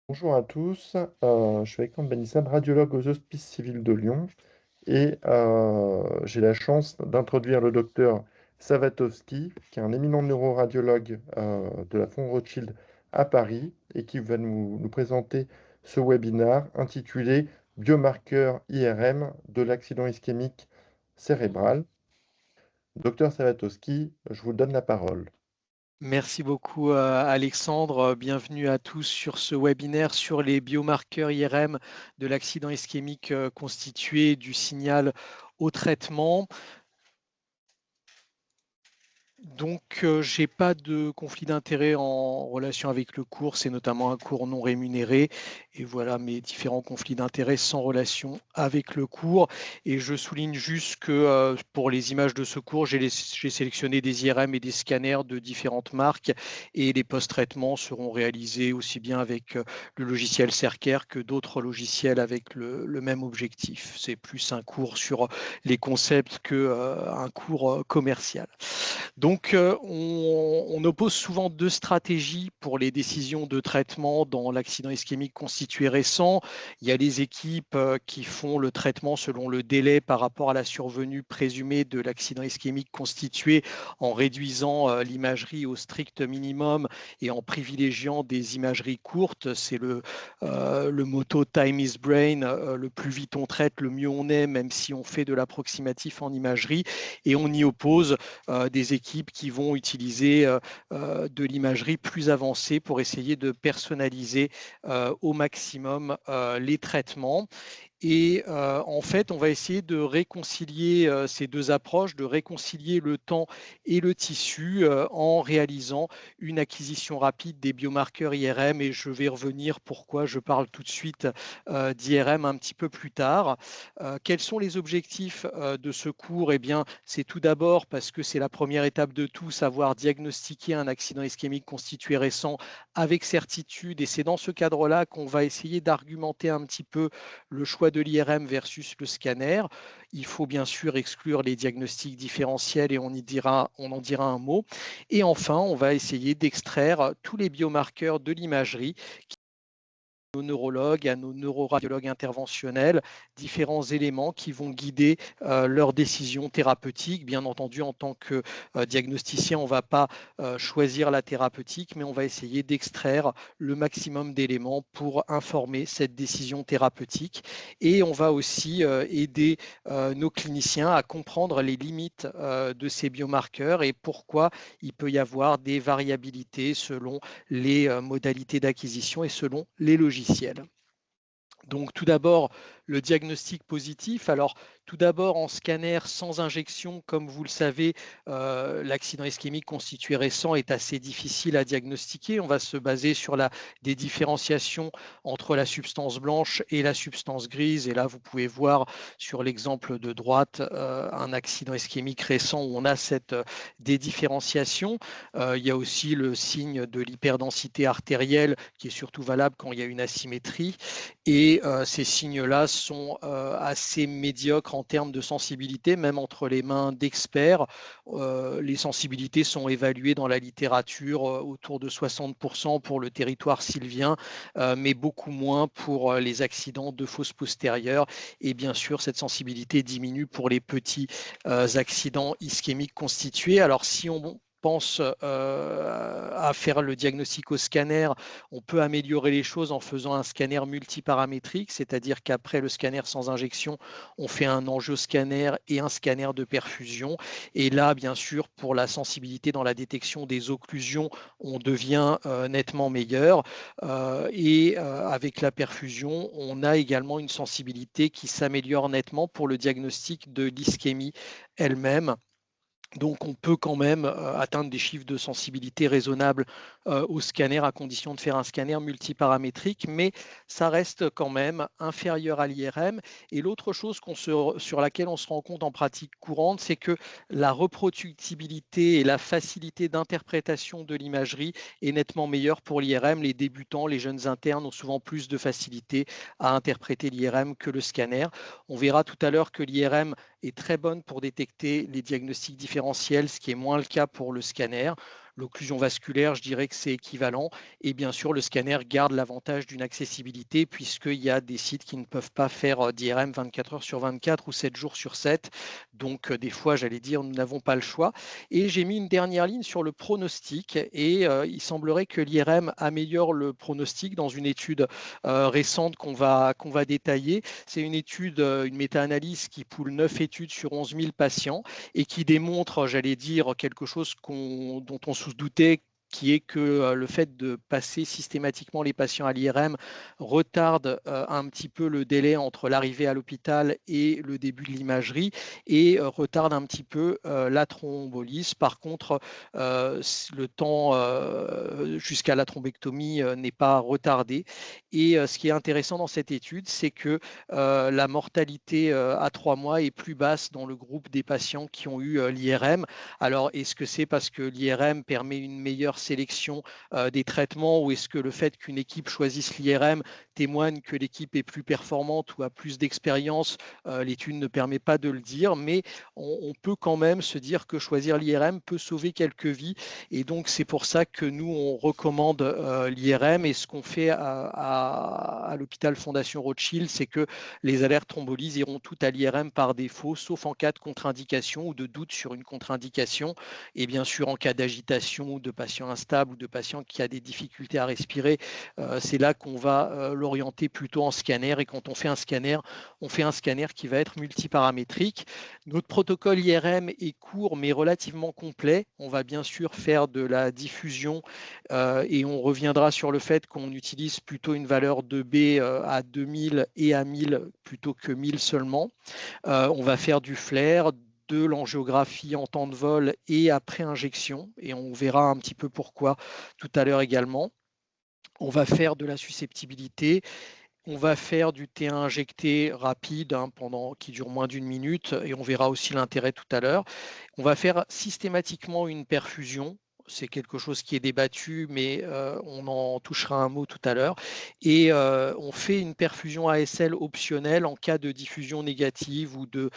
Bonjour à tous, je suis Alexandre Benissane, radiologue aux Hospices civils de Lyon et j'ai la chance d'introduire le docteur Savatowski, qui est un éminent neuroradiologue de la Fond Rothschild à Paris et qui va nous présenter ce webinaire intitulé Biomarqueurs IRM de l'accident ischémique cérébral. Docteur Savatowski, je vous donne la parole. Merci beaucoup Alexandre. Bienvenue à tous sur ce webinaire sur les biomarqueurs IRM de l'accident ischémique constitué du signal au traitement. Donc, je n'ai pas de conflit d'intérêt en relation avec le cours, c'est notamment un cours non rémunéré. Et voilà mes différents conflits d'intérêt sans relation avec le cours. Et je souligne juste que pour les images de ce cours, j'ai sélectionné des IRM et des scanners de différentes marques. Et les post-traitements seront réalisés aussi bien avec le logiciel Cercare que d'autres logiciels avec le même objectif. C'est plus un cours sur les concepts qu'un cours commercial. Donc, on oppose souvent deux stratégies pour les décisions de traitement dans l'accident ischémique constitué récent. Il y a les équipes qui font le traitement selon le délai par rapport à la survenue présumée de l'accident ischémique constitué en réduisant l'imagerie au strict minimum et en privilégiant des imageries courtes. C'est le motto Time is Brain, le plus vite on traite, le mieux on est, même si on fait de l'approximatif en imagerie. Et on y oppose des équipes qui vont utiliser de l'imagerie plus avancée pour essayer de personnaliser au maximum les traitements. Et en fait, on va essayer de réconcilier ces deux approches, de réconcilier le temps et le tissu en réalisant une acquisition rapide des biomarqueurs IRM. Et je vais revenir pourquoi je parle tout de suite d'IRM un petit peu plus tard. Quels sont les objectifs de ce cours? Eh bien, c'est tout d'abord parce que c'est la première étape de tout, savoir diagnostiquer un accident ischémique constitué récent avec certitude. Et c'est dans ce cadre-là qu'on va essayer d'argumenter un petit peu le choix de l'IRM versus le scanner. Il faut bien sûr exclure les diagnostics différentiels et on en dira un mot. Et enfin, on va essayer d'extraire tous les biomarqueurs de l'imagerie nos neurologues, à nos neuroradiologues interventionnels, différents éléments qui vont guider leurs décisions thérapeutiques. Bien entendu, en tant que diagnosticien, on ne va pas choisir la thérapeutique, mais on va essayer d'extraire le maximum d'éléments pour informer cette décision thérapeutique. Et on va aussi aider nos cliniciens à comprendre les limites de ces biomarqueurs et pourquoi il peut y avoir des variabilités selon les modalités d'acquisition et selon les logiciels. Donc tout d'abord, le diagnostic positif. Alors tout d'abord en scanner sans injection, comme vous le savez, l'accident ischémique constitué récent est assez difficile à diagnostiquer. On va se baser sur des différenciations entre la substance blanche et la substance grise. Et là, vous pouvez voir sur l'exemple de droite un accident ischémique récent où on a des différenciations. Il y a aussi le signe de l'hyperdensité artérielle qui est surtout valable quand il y a une asymétrie. Et ces signes-là sont assez médiocres en termes de sensibilité, même entre les mains d'experts. Les sensibilités sont évaluées dans la littérature autour de 60% pour le territoire sylvien, mais beaucoup moins pour les accidents de fosse postérieure. Et bien sûr, cette sensibilité diminue pour les petits accidents ischémiques constitués. Alors, si on pense à faire le diagnostic au scanner, on peut améliorer les choses en faisant un scanner multiparamétrique, c'est-à-dire qu'après le scanner sans injection, on fait un angioscanner et un scanner de perfusion. Et là, bien sûr, pour la sensibilité dans la détection des occlusions, on devient nettement meilleur. Avec la perfusion, on a également une sensibilité qui s'améliore nettement pour le diagnostic de l'ischémie elle-même. Donc, on peut quand même atteindre des chiffres de sensibilité raisonnables au scanner à condition de faire un scanner multiparamétrique, mais ça reste quand même inférieur à l'IRM. Et l'autre chose sur laquelle on se rend compte en pratique courante, c'est que la reproductibilité et la facilité d'interprétation de l'imagerie est nettement meilleure pour l'IRM. Les débutants, les jeunes internes ont souvent plus de facilité à interpréter l'IRM que le scanner. On verra tout à l'heure que l'IRM est très bonne pour détecter les diagnostics différentiels, ce qui est moins le cas pour le scanner. L'occlusion vasculaire, je dirais que c'est équivalent. Et bien sûr, le scanner garde l'avantage d'une accessibilité puisqu'il y a des sites qui ne peuvent pas faire d'IRM 24 heures sur 24 ou 7 jours sur 7. Donc, des fois, j'allais dire, nous n'avons pas le choix. Et j'ai mis une dernière ligne sur le pronostic. Et il semblerait que l'IRM améliore le pronostic dans une étude récente qu'on va détailler. C'est une étude, une méta-analyse qui poule 9 études sur 11 000 patients et qui démontre, j'allais dire, quelque chose dont on se doutait, qui est que le fait de passer systématiquement les patients à l'IRM retarde un petit peu le délai entre l'arrivée à l'hôpital et le début de l'imagerie et retarde un petit peu la thrombolyse. Par contre, le temps jusqu'à la thrombectomie n'est pas retardé. Et ce qui est intéressant dans cette étude, c'est que la mortalité à 3 mois est plus basse dans le groupe des patients qui ont eu l'IRM. Alors, est-ce que c'est parce que l'IRM permet une meilleure sélection des traitements ou est-ce que le fait qu'une équipe choisisse l'IRM témoigne que l'équipe est plus performante ou a plus d'expérience? L'étude ne permet pas de le dire, mais on peut quand même se dire que choisir l'IRM peut sauver quelques vies. Et donc, c'est pour ça que nous, on recommande l'IRM. Et ce qu'on fait à l'hôpital Fondation Rothschild, c'est que les alertes thrombolyse iront toutes à l'IRM par défaut, sauf en cas de contre-indication ou de doute sur une contre-indication. Et bien sûr, en cas d'agitation ou de patient instable ou de patient qui a des difficultés à respirer, c'est là qu'on va l'orienter plutôt en scanner. Et quand on fait un scanner qui va être multiparamétrique. Notre protocole IRM est court mais relativement complet. On va bien sûr faire de la diffusion et on reviendra sur le fait qu'on utilise plutôt une valeur de B à 2000 et à 1000 plutôt que 1000 seulement. On va faire du flair, de l'angiographie en temps de vol et après injection, et on verra un petit peu pourquoi tout à l'heure également. On va faire de la susceptibilité. On va faire du T1 injecté rapide qui dure moins d'une minute et on verra aussi l'intérêt tout à l'heure. On va faire systématiquement une perfusion. C'est quelque chose qui est débattu, mais on en touchera un mot tout à l'heure. Et on fait une perfusion ASL optionnelle en cas de diffusion négative ou de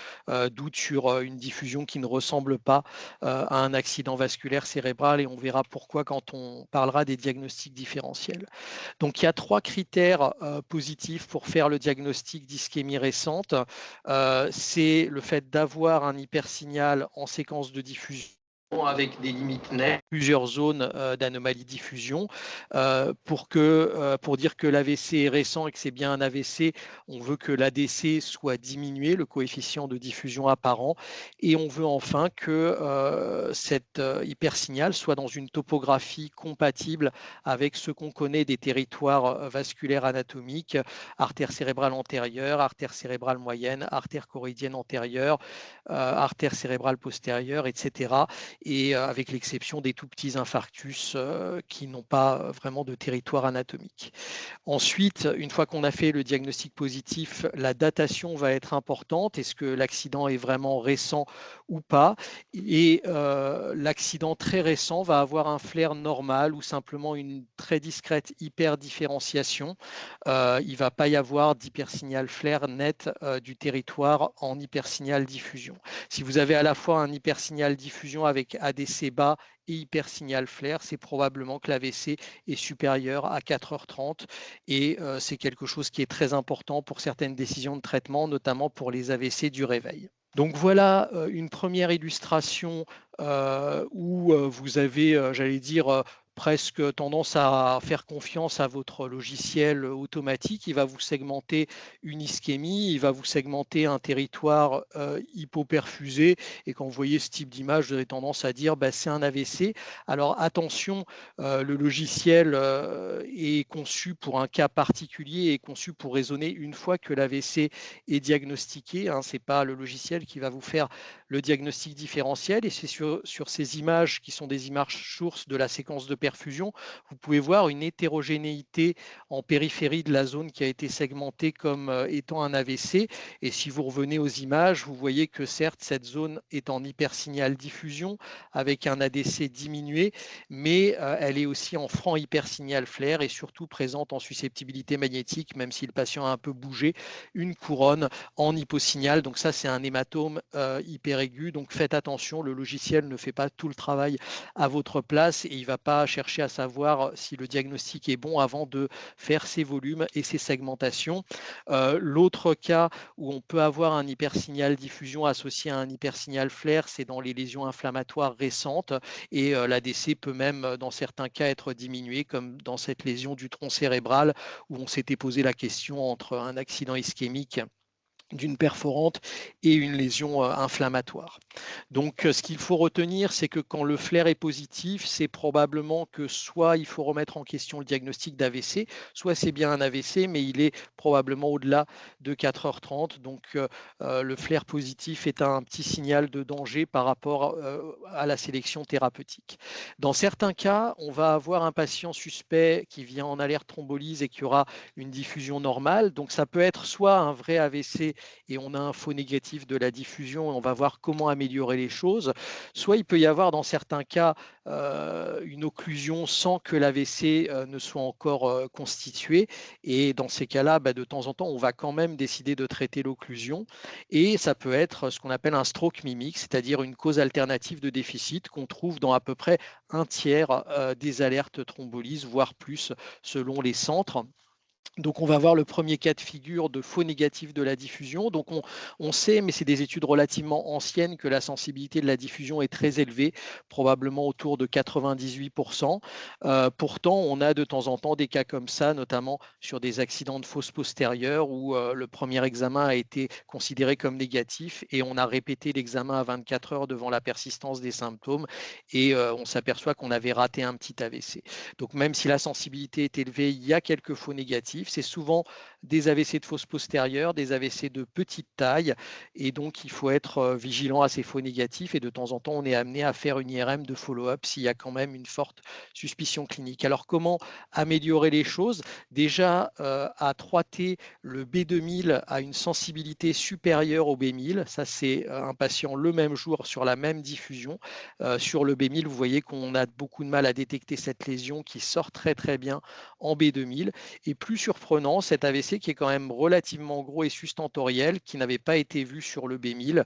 doute sur une diffusion qui ne ressemble pas à un accident vasculaire cérébral. Et on verra pourquoi quand on parlera des diagnostics différentiels. Donc, il y a 3 critères positifs pour faire le diagnostic d'ischémie récente. C'est le fait d'avoir un hypersignal en séquence de diffusion avec des limites nettes, plusieurs zones d'anomalie diffusion. Pour dire que l'AVC est récent et que c'est bien un AVC, on veut que l'ADC soit diminué, le coefficient de diffusion apparent, et on veut enfin que cet hypersignal soit dans une topographie compatible avec ce qu'on connaît des territoires vasculaires anatomiques, artère cérébrale antérieure, artère cérébrale moyenne, artère choroïdienne antérieure, artère cérébrale postérieure, etc. Et avec l'exception des tout petits infarctus qui n'ont pas vraiment de territoire anatomique. Ensuite, une fois qu'on a fait le diagnostic positif, la datation va être importante. Est-ce que l'accident est vraiment récent ou pas? Et l'accident très récent va avoir un flair normal ou simplement une très discrète hyperdifférenciation. Il ne va pas y avoir d'hypersignal flair net du territoire en hypersignal diffusion. Si vous avez à la fois un hypersignal diffusion avec ADC bas et hypersignal flair, c'est probablement que l'AVC est supérieur à 4h30 et c'est quelque chose qui est très important pour certaines décisions de traitement, notamment pour les AVC du réveil. Donc voilà une première illustration où vous avez, j'allais dire, presque tendance à faire confiance à votre logiciel automatique. Il va vous segmenter une ischémie, il va vous segmenter un territoire hypoperfusé. Et quand vous voyez ce type d'image, vous avez tendance à dire c'est un AVC. Alors attention, le logiciel est conçu pour un cas particulier, est conçu pour raisonner une fois que l'AVC est diagnostiqué. Ce n'est pas le logiciel qui va vous faire le diagnostic différentiel. Et c'est sur ces images qui sont des images sources de la séquence de perfusion, vous pouvez voir une hétérogénéité en périphérie de la zone qui a été segmentée comme étant un AVC. Et si vous revenez aux images, vous voyez que certes, cette zone est en hypersignal diffusion avec un ADC diminué, mais elle est aussi en franc hypersignal flair et surtout présente en susceptibilité magnétique, même si le patient a un peu bougé, une couronne en hyposignal. Donc ça, c'est un hématome hyper aigu. Donc faites attention, le logiciel ne fait pas tout le travail à votre place et il ne va pas chercher à savoir si le diagnostic est bon avant de faire ses volumes et ses segmentations. L'autre cas où on peut avoir un hypersignal diffusion associé à un hypersignal flair, c'est dans les lésions inflammatoires récentes et l'ADC peut même dans certains cas être diminué, comme dans cette lésion du tronc cérébral où on s'était posé la question entre un accident ischémique d'une perforante et une lésion inflammatoire. Donc, ce qu'il faut retenir, c'est que quand le flair est positif, c'est probablement que soit il faut remettre en question le diagnostic d'AVC, soit c'est bien un AVC, mais il est probablement au-delà de 4h30. Donc, le flair positif est un petit signal de danger par rapport à la sélection thérapeutique. Dans certains cas, on va avoir un patient suspect qui vient en alerte thrombolyse et qui aura une diffusion normale. Donc, ça peut être soit un vrai AVC et on a un faux négatif de la diffusion et on va voir comment améliorer les choses. Soit il peut y avoir dans certains cas une occlusion sans que l'AVC ne soit encore constitué et dans ces cas-là, de temps en temps, on va quand même décider de traiter l'occlusion et ça peut être ce qu'on appelle un stroke mimique, c'est-à-dire une cause alternative de déficit qu'on trouve dans à peu près un tiers des alertes thrombolyse, voire plus selon les centres. Donc, on va voir le premier cas de figure de faux négatif de la diffusion. Donc, on sait, mais c'est des études relativement anciennes, que la sensibilité de la diffusion est très élevée, probablement autour de 98%. Pourtant, on a de temps en temps des cas comme ça, notamment sur des accidents de fosse postérieure où le premier examen a été considéré comme négatif et on a répété l'examen à 24 heures devant la persistance des symptômes et on s'aperçoit qu'on avait raté un petit AVC. Donc, même si la sensibilité est élevée, il y a quelques faux négatifs. C'est souvent des AVC de fosse postérieure, des AVC de petite taille, et donc il faut être vigilant à ces faux négatifs, et de temps en temps, on est amené à faire une IRM de follow-up s'il y a quand même une forte suspicion clinique. Alors, comment améliorer les choses? Déjà, à 3T, le B2000 a une sensibilité supérieure au B1000. Ça, c'est un patient le même jour sur la même diffusion. Sur le B1000, vous voyez qu'on a beaucoup de mal à détecter cette lésion qui sort très très bien en B2000. Et plus surprenant, cet AVC qui est quand même relativement gros et sustentoriel, qui n'avait pas été vu sur le B1000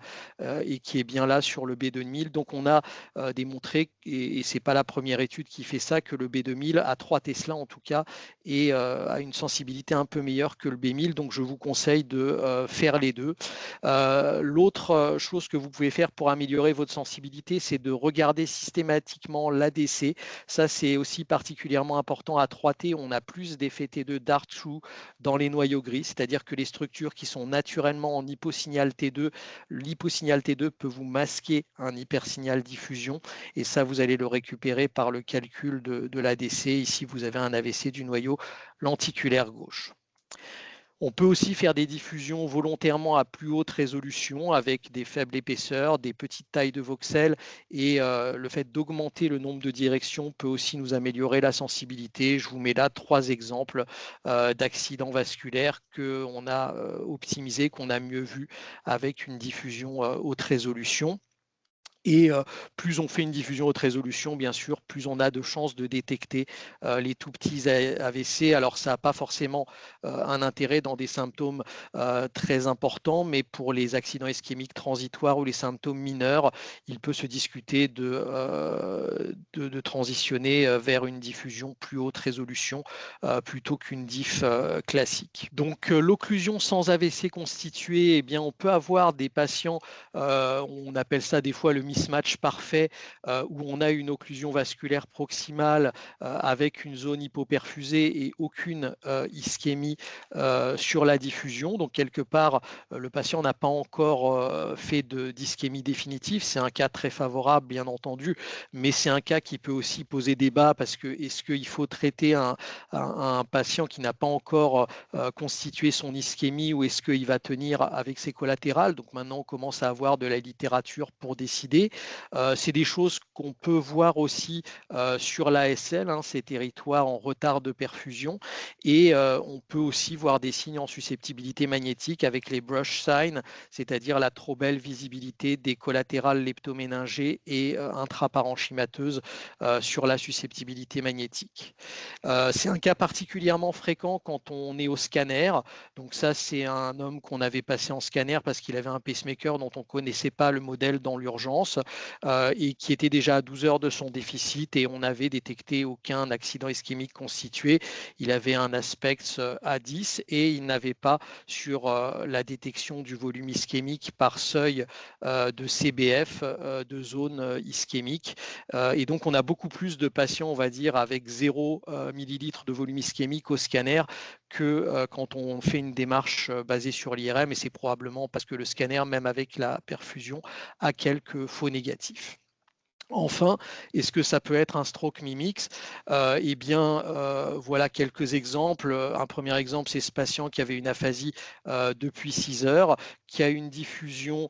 et qui est bien là sur le B2000. Donc on a démontré, et ce n'est pas la première étude qui fait ça, que le B2000 à 3 Tesla en tout cas et a une sensibilité un peu meilleure que le B1000. Donc je vous conseille de faire les deux. L'autre chose que vous pouvez faire pour améliorer votre sensibilité, c'est de regarder systématiquement l'ADC. Ça, c'est aussi particulièrement important à 3T. On a plus d'effet T2 d'Artshoe dans les noyaux gris, c'est-à-dire que les structures qui sont naturellement en hyposignal T2, l'hyposignal T2 peut vous masquer un hypersignal diffusion et ça, vous allez le récupérer par le calcul de l'ADC. Ici, vous avez un AVC du noyau lenticulaire gauche. On peut aussi faire des diffusions volontairement à plus haute résolution avec des faibles épaisseurs, des petites tailles de voxels et le fait d'augmenter le nombre de directions peut aussi nous améliorer la sensibilité. Je vous mets là 3 exemples d'accidents vasculaires qu'on a optimisés, qu'on a mieux vu avec une diffusion haute résolution. Et plus on fait une diffusion haute résolution, bien sûr, plus on a de chances de détecter les tout petits AVC. Alors, ça n'a pas forcément un intérêt dans des symptômes très importants, mais pour les accidents ischémiques transitoires ou les symptômes mineurs, il peut se discuter de transitionner vers une diffusion plus haute résolution plutôt qu'une diff classique. Donc, l'occlusion sans AVC constitué, eh bien, on peut avoir des patients, on appelle ça des fois le mismatch parfait où on a une occlusion vasculaire proximale avec une zone hypoperfusée et aucune ischémie sur la diffusion. Donc quelque part, le patient n'a pas encore fait d'ischémie définitive. C'est un cas très favorable, bien entendu, mais c'est un cas ça qui peut aussi poser débat, parce que est-ce qu'il faut traiter un patient qui n'a pas encore constitué son ischémie, ou est-ce qu'il va tenir avec ses collatérales? Donc maintenant, on commence à avoir de la littérature pour décider. C'est des choses qu'on peut voir aussi sur l'ASL, ces territoires en retard de perfusion, et on peut aussi voir des signes en susceptibilité magnétique avec les brush signs, c'est-à-dire la trop belle visibilité des collatérales leptoméningées et intraparenchymateuses sur la susceptibilité magnétique. C'est un cas particulièrement fréquent quand on est au scanner. Donc ça, c'est un homme qu'on avait passé en scanner parce qu'il avait un pacemaker dont on ne connaissait pas le modèle dans l'urgence et qui était déjà à 12 heures de son déficit, et on n'avait détecté aucun accident ischémique constitué. Il avait un aspect à 10 et il n'avait pas sur la détection du volume ischémique par seuil de CBF de zone ischémique. Et donc, on a beaucoup plus de patients, on va dire, avec 0 millilitres de volume ischémique au scanner que quand on fait une démarche basée sur l'IRM, et c'est probablement parce que le scanner, même avec la perfusion, a quelques faux négatifs. Enfin, est-ce que ça peut être un stroke mimix? Eh bien, voilà quelques exemples. Un premier exemple, c'est ce patient qui avait une aphasie depuis 6 heures, qui a une diffusion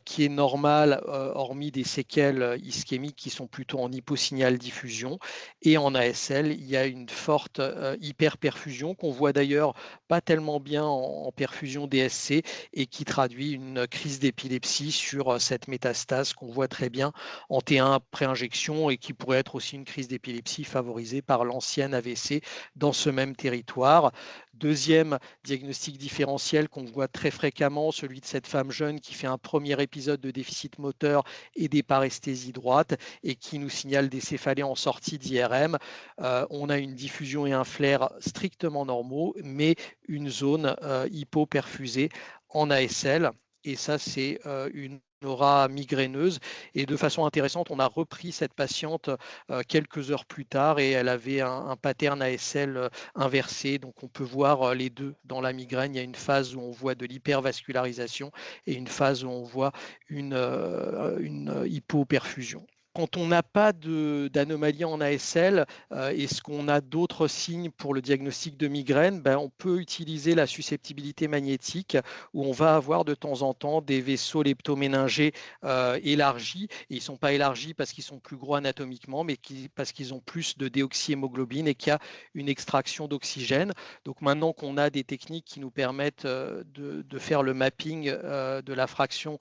qui est normale, hormis des séquelles ischémiques qui sont plutôt en hyposignal diffusion. Et en ASL, il y a une forte hyperperfusion qu'on voit d'ailleurs pas tellement bien en perfusion DSC, et qui traduit une crise d'épilepsie sur cette métastase qu'on voit très bien en T1 pré-injection, et qui pourrait être aussi une crise d'épilepsie favorisée par l'ancienne AVC dans ce même territoire. Deuxième diagnostic différentiel qu'on voit très fréquemment, celui de cette femme jeune qui fait un premier épisode de déficit moteur et d'éparesthésie droite, et qui nous signale des céphalées en sortie d'IRM. On a une diffusion et un flair strictement normaux, mais une zone hypoperfusée en ASL. Et ça, c'est une aura migraineuse. Et de façon intéressante, on a repris cette patiente quelques heures plus tard, et elle avait un pattern ASL inversé. Donc on peut voir les deux dans la migraine. Il y a une phase où on voit de l'hypervascularisation et une phase où on voit une hypoperfusion. Quand on n'a pas d'anomalie en ASL, est-ce qu'on a d'autres signes pour le diagnostic de migraine? On peut utiliser la susceptibilité magnétique, où on va avoir de temps en temps des vaisseaux leptoméningés élargis. Et ils ne sont pas élargis parce qu'ils sont plus gros anatomiquement, mais parce qu'ils ont plus de déoxyhémoglobine et qu'il y a une extraction d'oxygène. Donc maintenant qu'on a des techniques qui nous permettent de faire le mapping de la fraction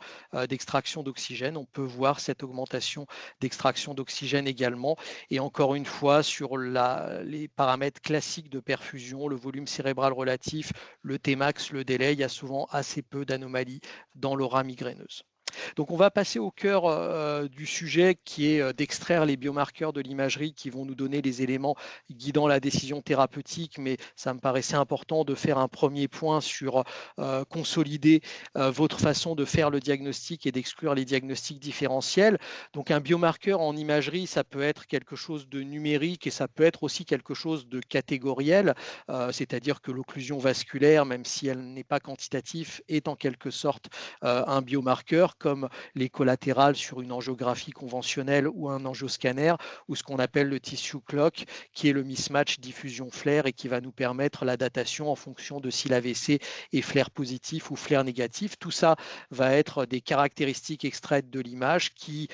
d'extraction d'oxygène, on peut voir cette augmentation d'extraction d'oxygène également. Et encore une fois, sur les paramètres classiques de perfusion, le volume cérébral relatif, le Tmax, le délai, il y a souvent assez peu d'anomalies dans l'aura migraineuse. Donc on va passer au cœur du sujet, qui est d'extraire les biomarqueurs de l'imagerie qui vont nous donner les éléments guidant la décision thérapeutique, mais ça me paraissait important de faire un premier point sur consolider votre façon de faire le diagnostic et d'exclure les diagnostics différentiels. Donc un biomarqueur en imagerie, ça peut être quelque chose de numérique, et ça peut être aussi quelque chose de catégoriel, c'est-à-dire que l'occlusion vasculaire, même si elle n'est pas quantitative, est en quelque sorte un biomarqueur, comme les collatérales sur une angiographie conventionnelle ou un angioscanner, ou ce qu'on appelle le tissue clock, qui est le mismatch diffusion-flair, et qui va nous permettre la datation en fonction de si l'AVC est flair positif ou flair négatif. Tout ça va être des caractéristiques extraites de l'image qui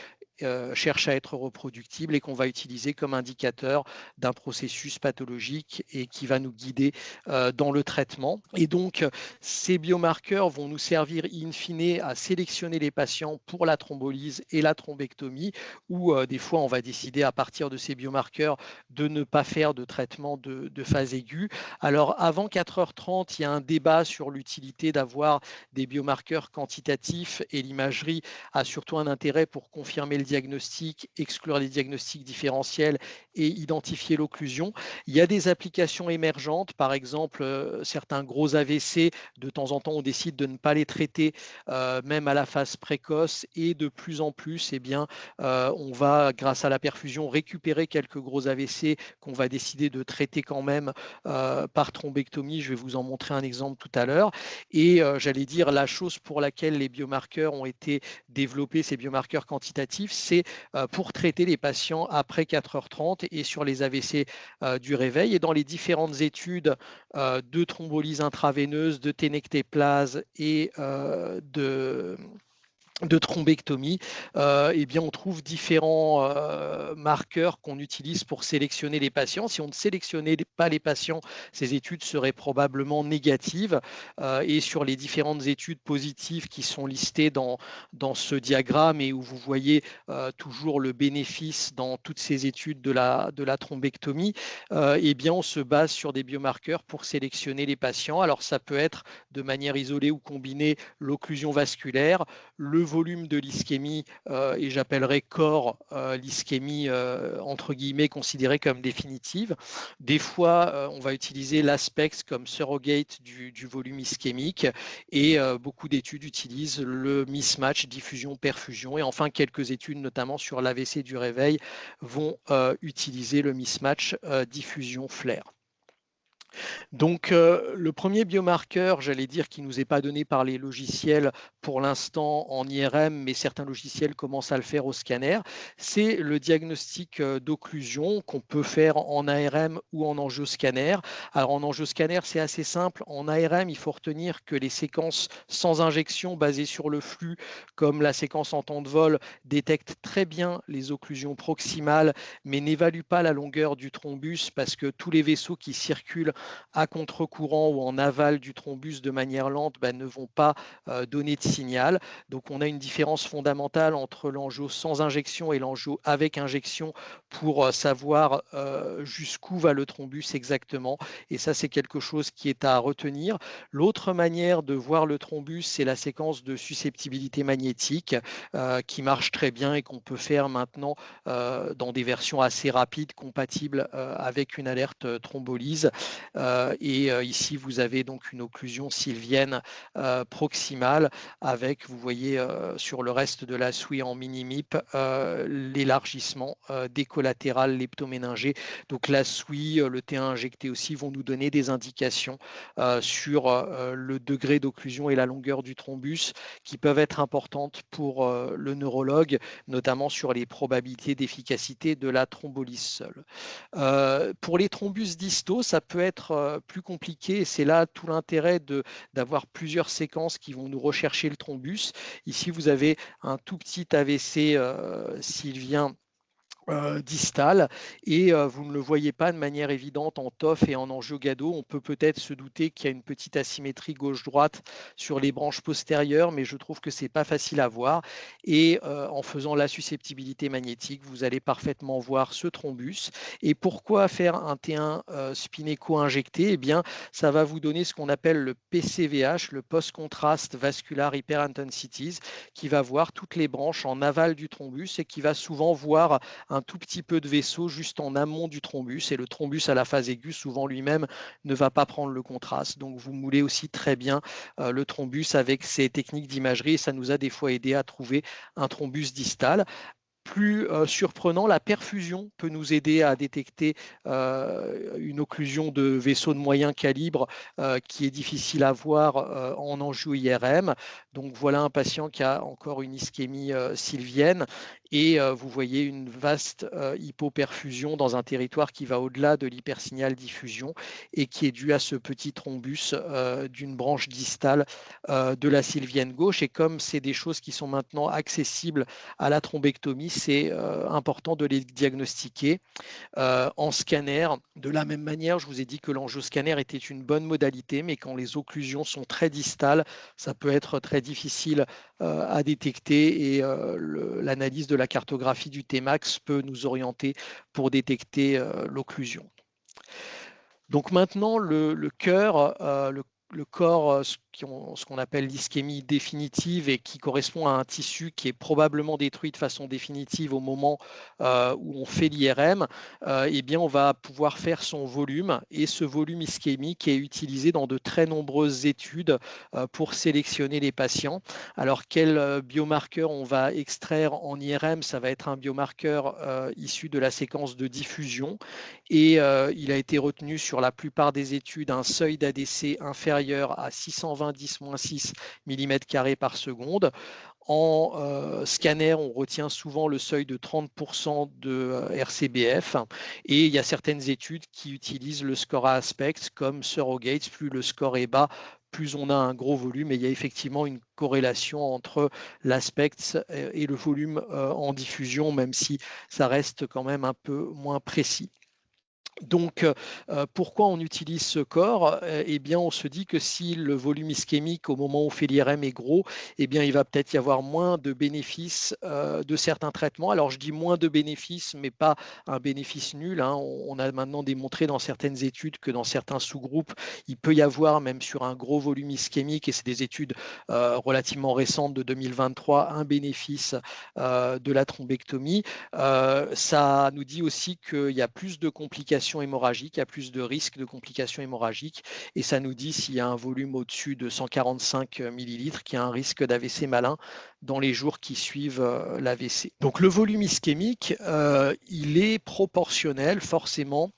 cherche à être reproductible, et qu'on va utiliser comme indicateur d'un processus pathologique, et qui va nous guider dans le traitement. Et donc, ces biomarqueurs vont nous servir in fine à sélectionner les patients pour la thrombolyse et la thrombectomie, où des fois, on va décider à partir de ces biomarqueurs de ne pas faire de traitement de phase aiguë. Alors, avant 4h30, il y a un débat sur l'utilité d'avoir des biomarqueurs quantitatifs, et l'imagerie a surtout un intérêt pour confirmer le diagnostic, exclure les diagnostics différentiels et identifier l'occlusion. Il y a des applications émergentes, par exemple certains gros AVC, de temps en temps on décide de ne pas les traiter même à la phase précoce, et de plus en plus on va, grâce à la perfusion, récupérer quelques gros AVC qu'on va décider de traiter quand même par thrombectomie. Je vais vous en montrer un exemple tout à l'heure. Et j'allais dire, la chose pour laquelle les biomarqueurs ont été développer ces biomarqueurs quantitatifs, c'est pour traiter les patients après 4h30 et sur les AVC du réveil. Et dans les différentes études de thrombolyse intraveineuse, de ténectéplase et de thrombectomie, eh bien, on trouve différents marqueurs qu'on utilise pour sélectionner les patients. Si on ne sélectionnait pas les patients, ces études seraient probablement négatives. Et sur les différentes études positives qui sont listées dans ce diagramme et où vous voyez toujours le bénéfice dans toutes ces études de la thrombectomie, eh bien, on se base sur des biomarqueurs pour sélectionner les patients. Alors, ça peut être de manière isolée ou combinée l'occlusion vasculaire, le volume de l'ischémie, et j'appellerais corps l'ischémie entre guillemets considérée comme définitive. Des fois, on va utiliser l'Aspex comme surrogate du volume ischémique, et beaucoup d'études utilisent le mismatch diffusion-perfusion. Et enfin, quelques études, notamment sur l'AVC du réveil, vont utiliser le mismatch diffusion-flair. Donc, le premier biomarqueur, j'allais dire, qui ne nous est pas donné par les logiciels pour l'instant en IRM, mais certains logiciels commencent à le faire au scanner, c'est le diagnostic d'occlusion qu'on peut faire en ARM ou en angioscanner. Alors, en angioscanner, c'est assez simple. En ARM, il faut retenir que les séquences sans injection basées sur le flux, comme la séquence en temps de vol, détectent très bien les occlusions proximales, mais n'évaluent pas la longueur du thrombus parce que tous les vaisseaux qui circulent à contre-courant ou en aval du thrombus de manière lente ne vont pas donner de signal. Donc on a une différence fondamentale entre l'angio sans injection et l'angio avec injection pour savoir jusqu'où va le thrombus exactement. Et ça, c'est quelque chose qui est à retenir. L'autre manière de voir le thrombus, c'est la séquence de susceptibilité magnétique qui marche très bien et qu'on peut faire maintenant dans des versions assez rapides compatibles avec une alerte thrombolyse. Et ici, vous avez donc une occlusion sylvienne proximale avec, vous voyez sur le reste de la souille en mini-MIP, l'élargissement des collatérales leptoméningées. Donc la souille, le T1 injecté aussi vont nous donner des indications sur le degré d'occlusion et la longueur du thrombus qui peuvent être importantes pour le neurologue, notamment sur les probabilités d'efficacité de la thrombolyse seule. Pour les thrombus distaux, ça peut être plus compliqué et c'est là tout l'intérêt d'avoir plusieurs séquences qui vont nous rechercher le thrombus. Ici, vous avez un tout petit AVC sylvien distal et vous ne le voyez pas de manière évidente en TOF et en angiogado. On peut peut-être se douter qu'il y a une petite asymétrie gauche-droite sur les branches postérieures, mais je trouve que c'est pas facile à voir. Et en faisant la susceptibilité magnétique, vous allez parfaitement voir ce thrombus. Et pourquoi faire un T1 spinéco injecté? Eh bien, ça va vous donner ce qu'on appelle le PCVH, le post-contrast vascular hyperintensities, qui va voir toutes les branches en aval du thrombus et qui va souvent voir un tout petit peu de vaisseau juste en amont du thrombus, et le thrombus à la phase aiguë souvent lui-même ne va pas prendre le contraste. Donc vous moulez aussi très bien le thrombus avec ces techniques d'imagerie et ça nous a des fois aidé à trouver un thrombus distal. Plus surprenant, la perfusion peut nous aider à détecter une occlusion de vaisseaux de moyen calibre qui est difficile à voir en angio-IRM. Donc voilà un patient qui a encore une ischémie sylvienne et vous voyez une vaste hypoperfusion dans un territoire qui va au-delà de l'hypersignal diffusion et qui est dû à ce petit thrombus d'une branche distale de la sylvienne gauche. Et comme c'est des choses qui sont maintenant accessibles à la thrombectomie, c'est important de les diagnostiquer en scanner. De la même manière, je vous ai dit que l'angioscanner était une bonne modalité, mais quand les occlusions sont très distales, ça peut être très difficile à détecter et l'analyse de la cartographie du Tmax peut nous orienter pour détecter l'occlusion. Donc maintenant, le cœur, le corps, ce qu'on appelle l'ischémie définitive et qui correspond à un tissu qui est probablement détruit de façon définitive au moment où on fait l'IRM, eh bien on va pouvoir faire son volume et ce volume ischémique est utilisé dans de très nombreuses études pour sélectionner les patients. Alors quel biomarqueur on va extraire en IRM? Ça va être un biomarqueur issu de la séquence de diffusion et il a été retenu sur la plupart des études un seuil d'ADC inférieur à 620-10-6 mm² par seconde. En scanner, on retient souvent le seuil de 30% de RCBF et il y a certaines études qui utilisent le score à aspect comme surrogates. Plus le score est bas, plus on a un gros volume, et il y a effectivement une corrélation entre l'aspect et le volume en diffusion, même si ça reste quand même un peu moins précis. Donc, pourquoi on utilise ce corps? Eh bien, on se dit que si le volume ischémique au moment où on fait l'IRM est gros, eh bien, il va peut-être y avoir moins de bénéfices de certains traitements. Alors, je dis moins de bénéfices, mais pas un bénéfice nul, hein. On a maintenant démontré dans certaines études que dans certains sous-groupes, il peut y avoir, même sur un gros volume ischémique, et c'est des études relativement récentes de 2023, un bénéfice de la thrombectomie. Ça nous dit aussi qu'il y a plus de complications hémorragiques, il y a plus de risques de complications hémorragiques, et ça nous dit s'il y a un volume au-dessus de 145 millilitres, qu'il y a un risque d'AVC malin dans les jours qui suivent l'AVC. Donc le volume ischémique, il est proportionnel forcément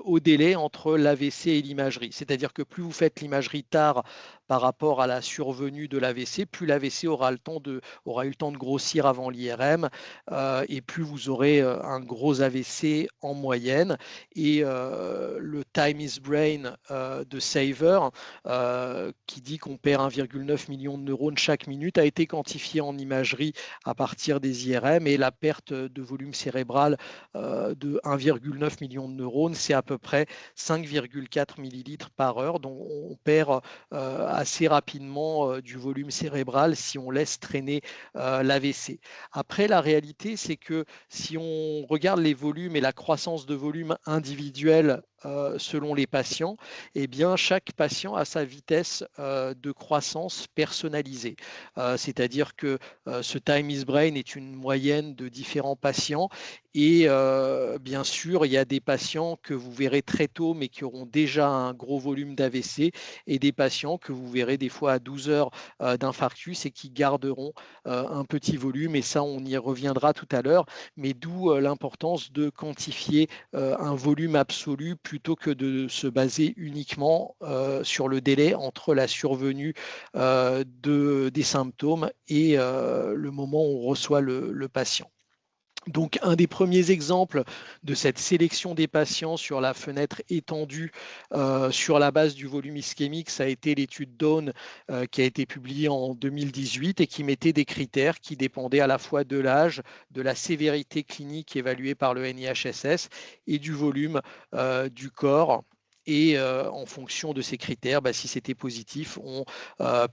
au délai entre l'AVC et l'imagerie. C'est-à-dire que plus vous faites l'imagerie tard par rapport à la survenue de l'AVC, plus l'AVC aura eu le temps de grossir avant l'IRM, et plus vous aurez un gros AVC en moyenne. Et le Time is Brain de Saver, qui dit qu'on perd 1,9 million de neurones chaque minute, a été quantifié en imagerie à partir des IRM, et la perte de volume cérébral de 1,9 million de neurones, c'est à peu près 5,4 millilitres par heure. Donc on perd assez rapidement du volume cérébral si on laisse traîner l'AVC. Après, la réalité, c'est que si on regarde les volumes et la croissance de volume individuelle selon les patients, eh bien, chaque patient a sa vitesse de croissance personnalisée. C'est-à-dire que ce Time is Brain est une moyenne de différents patients, et bien sûr, il y a des patients que vous verrez très tôt mais qui auront déjà un gros volume d'AVC, et des patients que vous verrez des fois à 12 heures d'infarctus et qui garderont un petit volume, et ça on y reviendra tout à l'heure, mais d'où l'importance de quantifier un volume absolu plutôt que de se baser uniquement sur le délai entre la survenue des symptômes et le moment où on reçoit le patient. Donc, un des premiers exemples de cette sélection des patients sur la fenêtre étendue sur la base du volume ischémique, ça a été l'étude Dawn qui a été publiée en 2018 et qui mettait des critères qui dépendaient à la fois de l'âge, de la sévérité clinique évaluée par le NIHSS et du volume du corps. Et en fonction de ces critères, si c'était positif, on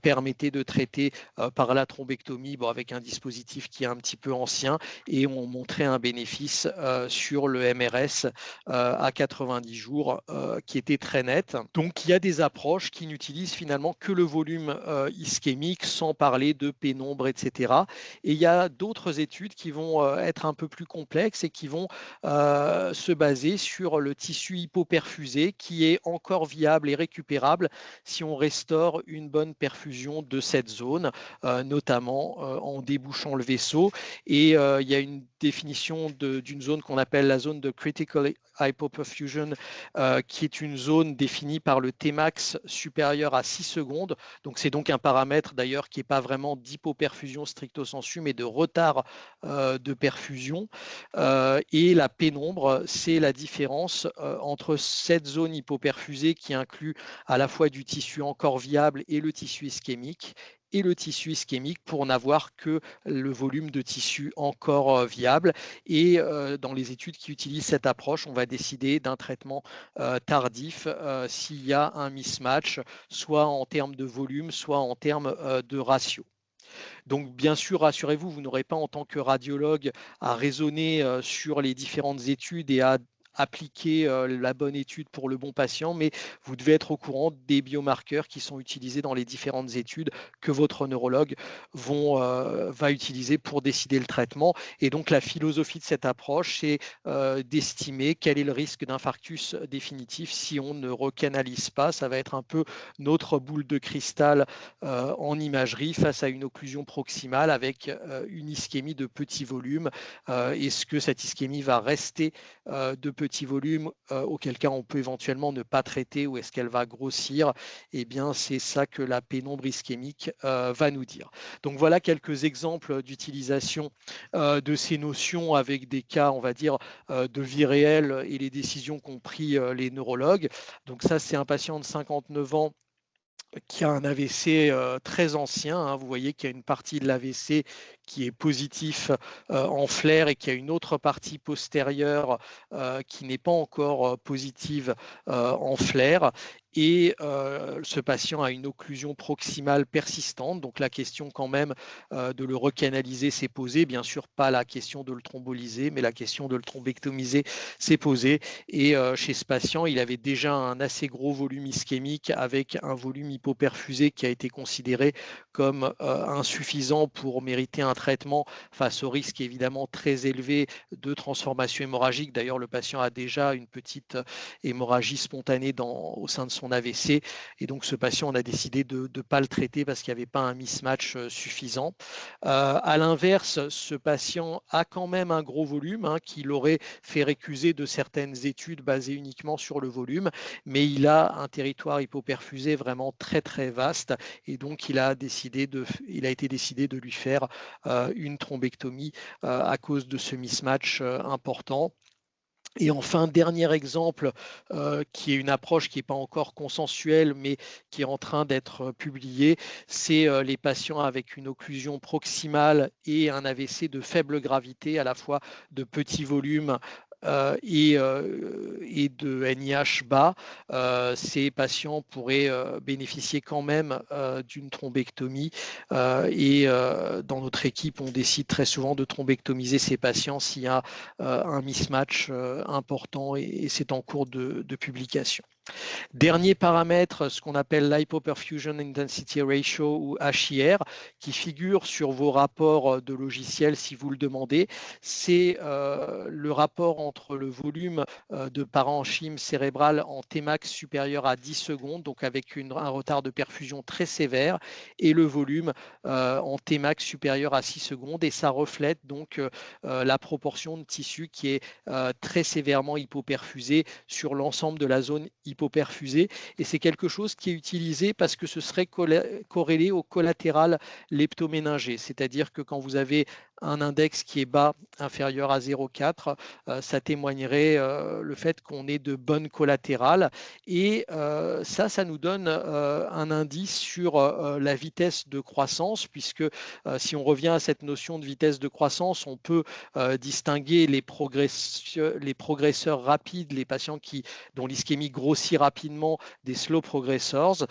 permettait de traiter par la thrombectomie, avec un dispositif qui est un petit peu ancien, et on montrait un bénéfice sur le MRS à 90 jours qui était très net. Donc il y a des approches qui n'utilisent finalement que le volume ischémique, sans parler de pénombre, etc. Et il y a d'autres études qui vont être un peu plus complexes et qui vont se baser sur le tissu hypoperfusé, qui est encore viable et récupérable si on restaure une bonne perfusion de cette zone, notamment en débouchant le vaisseau. Et il y a une définition d'une zone qu'on appelle la zone de critical hypoperfusion, qui est une zone définie par le Tmax supérieur à 6 secondes. Donc c'est donc un paramètre d'ailleurs qui n'est pas vraiment d'hypoperfusion stricto sensu, mais de retard de perfusion. Et la pénombre, c'est la différence entre cette zone hypoperfusée qui inclut à la fois du tissu encore viable et le tissu ischémique, et le tissu ischémique pour n'avoir que le volume de tissu encore viable. Et dans les études qui utilisent cette approche, on va décider d'un traitement tardif s'il y a un mismatch, soit en termes de volume, soit en termes de ratio. Donc, bien sûr, rassurez-vous, vous n'aurez pas en tant que radiologue à raisonner sur les différentes études et à appliquer la bonne étude pour le bon patient, mais vous devez être au courant des biomarqueurs qui sont utilisés dans les différentes études que votre neurologue va utiliser pour décider le traitement. Et donc la philosophie de cette approche, c'est d'estimer quel est le risque d'infarctus définitif si on ne recanalise pas. Ça va être un peu notre boule de cristal en imagerie face à une occlusion proximale avec une ischémie de petit volume. Est-ce que cette ischémie va rester de petit volume, auquel cas on peut éventuellement ne pas traiter, ou est-ce qu'elle va grossir? Eh bien, c'est ça que la pénombre ischémique va nous dire. Donc voilà quelques exemples d'utilisation de ces notions avec des cas, on va dire, de vie réelle et les décisions qu'ont pris les neurologues. Donc ça, c'est un patient de 59 ans qui a un AVC très ancien, hein. Vous voyez qu'il y a une partie de l'AVC qui est positif en flair et qu'il y a une autre partie postérieure qui n'est pas encore positive en flair. Et ce patient a une occlusion proximale persistante. Donc la question quand même de le recanaliser s'est posée. Bien sûr, pas la question de le thrombolyser, mais la question de le thrombectomiser s'est posée. Et chez ce patient, il avait déjà un assez gros volume ischémique avec un volume hypoperfusé qui a été considéré comme insuffisant pour mériter un traitement face au risque évidemment très élevé de transformation hémorragique. D'ailleurs, le patient a déjà une petite hémorragie spontanée au sein de son AVC, et donc ce patient, on a décidé de ne pas le traiter parce qu'il n'y avait pas un mismatch suffisant. À l'inverse, ce patient a quand même un gros volume qui l'aurait fait récuser de certaines études basées uniquement sur le volume, mais il a un territoire hypoperfusé vraiment très très vaste, et donc il a été décidé de lui faire une thrombectomie à cause de ce mismatch important. Et enfin, dernier exemple, qui est une approche qui n'est pas encore consensuelle, mais qui est en train d'être publiée, c'est les patients avec une occlusion proximale et un AVC de faible gravité, à la fois de petit volume et de NIH bas. Ces patients pourraient bénéficier quand même d'une thrombectomie, et dans notre équipe, on décide très souvent de thrombectomiser ces patients s'il y a un mismatch important, et c'est en cours de publication. Dernier paramètre, ce qu'on appelle l'Hypoperfusion Intensity Ratio, ou HIR, qui figure sur vos rapports de logiciel si vous le demandez. C'est le rapport entre le volume de parenchyme cérébral en Tmax supérieur à 10 secondes, donc avec un retard de perfusion très sévère, et le volume en Tmax supérieur à 6 secondes. Et ça reflète donc la proportion de tissu qui est très sévèrement hypoperfusé sur l'ensemble de la zone hypoperfusée, et c'est quelque chose qui est utilisé parce que ce serait corrélé au collatéral leptoméningé, c'est-à-dire que quand vous avez un index qui est bas, inférieur à 0,4, ça témoignerait le fait qu'on ait de bonnes collatérales, et ça nous donne un indice sur la vitesse de croissance, puisque si on revient à cette notion de vitesse de croissance, on peut distinguer les progresseurs rapides, les patients dont l'ischémie grossit rapidement, des slow progressors.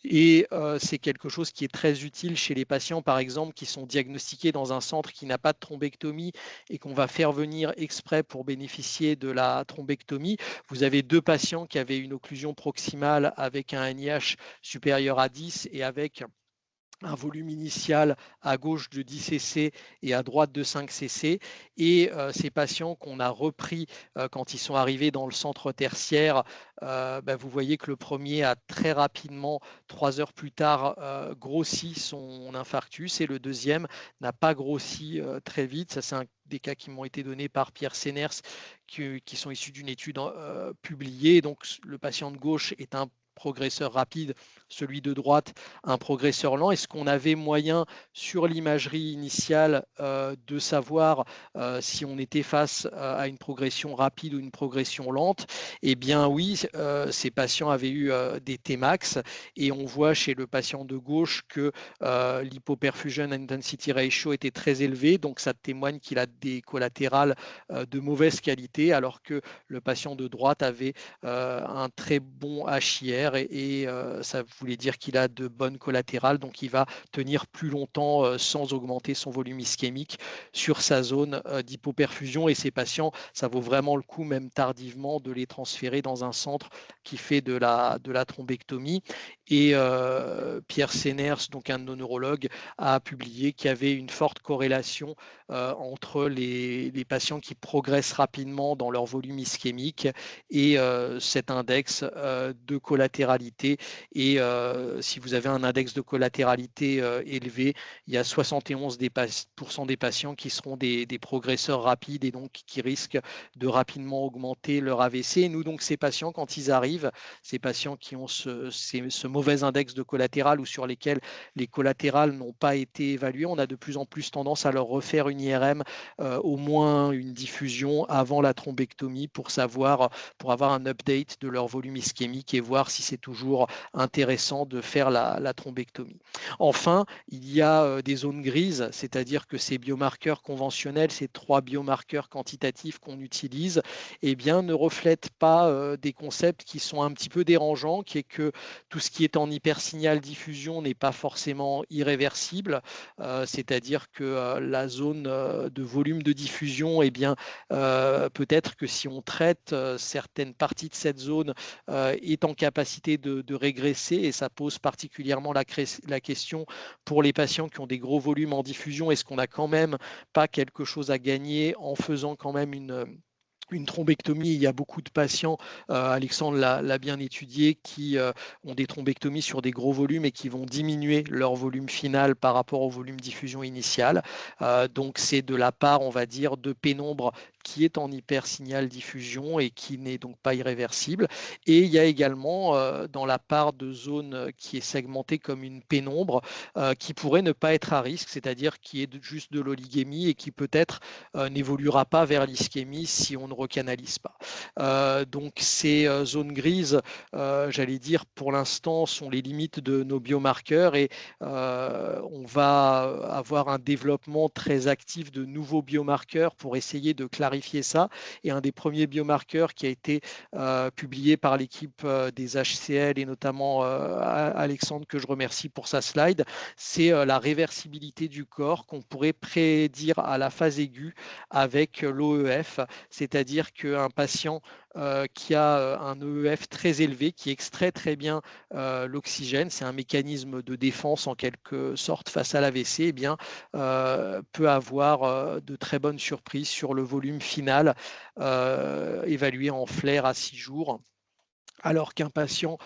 Et c'est quelque chose qui est très utile chez les patients, par exemple, qui sont diagnostiqués dans un centre qui n'a pas de thrombectomie et qu'on va faire venir exprès pour bénéficier de la thrombectomie. Vous avez 2 patients qui avaient une occlusion proximale avec un NIH supérieur à 10 et avec un volume initial à gauche de 10 cc et à droite de 5 cc, et ces patients qu'on a repris quand ils sont arrivés dans le centre tertiaire, vous voyez que le premier a très rapidement, 3 heures plus tard, grossi son infarctus, et le deuxième n'a pas grossi très vite. Ça, c'est des cas qui m'ont été donnés par Pierre Senners, qui sont issus d'une étude publiée. Donc le patient de gauche est un progresseur rapide, celui de droite un progresseur lent. Est-ce qu'on avait moyen sur l'imagerie initiale de savoir si on était face à une progression rapide ou une progression lente? Eh bien oui, ces patients avaient eu des Tmax, et on voit chez le patient de gauche que l'hypoperfusion intensity ratio était très élevé, donc ça témoigne qu'il a des collatérales de mauvaise qualité, alors que le patient de droite avait un très bon HIR, et ça voulait dire qu'il a de bonnes collatérales, donc il va tenir plus longtemps sans augmenter son volume ischémique sur sa zone d'hypoperfusion. Et ces patients, ça vaut vraiment le coup, même tardivement, de les transférer dans un centre qui fait de la thrombectomie. Et Pierre Séners, donc un de nos neurologues, a publié qu'il y avait une forte corrélation entre les patients qui progressent rapidement dans leur volume ischémique et cet index de collatéralité. Et si vous avez un index de collatéralité élevé, il y a 71% des patients qui seront des progresseurs rapides et donc qui risquent de rapidement augmenter leur AVC. Et nous, donc, ces patients, quand ils arrivent, ces patients qui ont ce mauvais index de collatéral ou sur lesquels les collatérales n'ont pas été évalués, on a de plus en plus tendance à leur refaire une IRM, au moins une diffusion avant la thrombectomie pour avoir un update de leur volume ischémique et voir si c'est toujours intéressant de faire la thrombectomie. Enfin, il y a des zones grises, c'est-à-dire que ces biomarqueurs conventionnels, ces 3 biomarqueurs quantitatifs qu'on utilise, eh bien, ne reflètent pas des concepts qui sont un petit peu dérangeants, qui est que tout ce qui est en hypersignal diffusion n'est pas forcément irréversible, c'est-à-dire que la zone de volume de diffusion, eh bien, peut-être que si on traite certaines parties de cette zone, est en capacité de régresser, et ça pose particulièrement la question pour les patients qui ont des gros volumes en diffusion. Est-ce qu'on n'a quand même pas quelque chose à gagner en faisant quand même une thrombectomie? Il y a beaucoup de patients, Alexandre l'a bien étudié, qui ont des thrombectomies sur des gros volumes et qui vont diminuer leur volume final par rapport au volume diffusion initial. Donc c'est de la part, on va dire, de pénombre qui est en hypersignal diffusion et qui n'est donc pas irréversible. Et il y a également dans la part de zone qui est segmentée comme une pénombre qui pourrait ne pas être à risque, c'est-à-dire qui est juste de l'oligémie et qui peut-être n'évoluera pas vers l'ischémie si on ne recanalise pas. Donc ces zones grises, j'allais dire, pour l'instant, sont les limites de nos biomarqueurs et on va avoir un développement très actif de nouveaux biomarqueurs pour essayer de clarifier ça. Et un des premiers biomarqueurs qui a été publié par l'équipe des HCL et notamment Alexandre, que je remercie pour sa slide, c'est la réversibilité du corps qu'on pourrait prédire à la phase aiguë avec l'OEF, c'est-à-dire qu'un patient qui a un EEF très élevé, qui extrait très bien l'oxygène, c'est un mécanisme de défense en quelque sorte face à l'AVC, eh bien, peut avoir de très bonnes surprises sur le volume final évalué en flair à 6 jours. Alors qu'un patient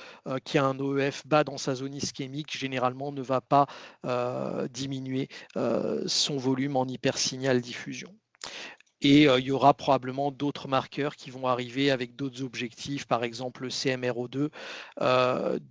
qui a un OEF bas dans sa zone ischémique, généralement ne va pas diminuer son volume en hypersignal diffusion. Et il y aura probablement d'autres marqueurs qui vont arriver avec d'autres objectifs, par exemple le CMRO2.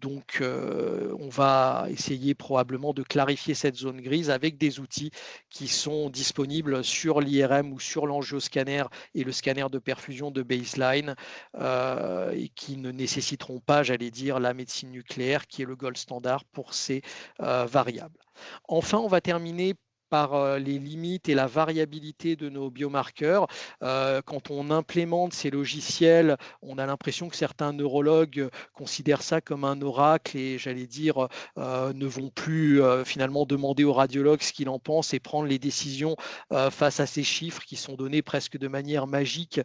Donc, on va essayer probablement de clarifier cette zone grise avec des outils qui sont disponibles sur l'IRM ou sur l'angioscanner et le scanner de perfusion de baseline et qui ne nécessiteront pas, j'allais dire, la médecine nucléaire qui est le gold standard pour ces variables. Enfin, on va terminer par les limites et la variabilité de nos biomarqueurs. Quand on implémente ces logiciels, on a l'impression que certains neurologues considèrent ça comme un oracle et, j'allais dire, ne vont plus finalement demander au radiologue ce qu'il en pense et prendre les décisions face à ces chiffres qui sont donnés presque de manière magique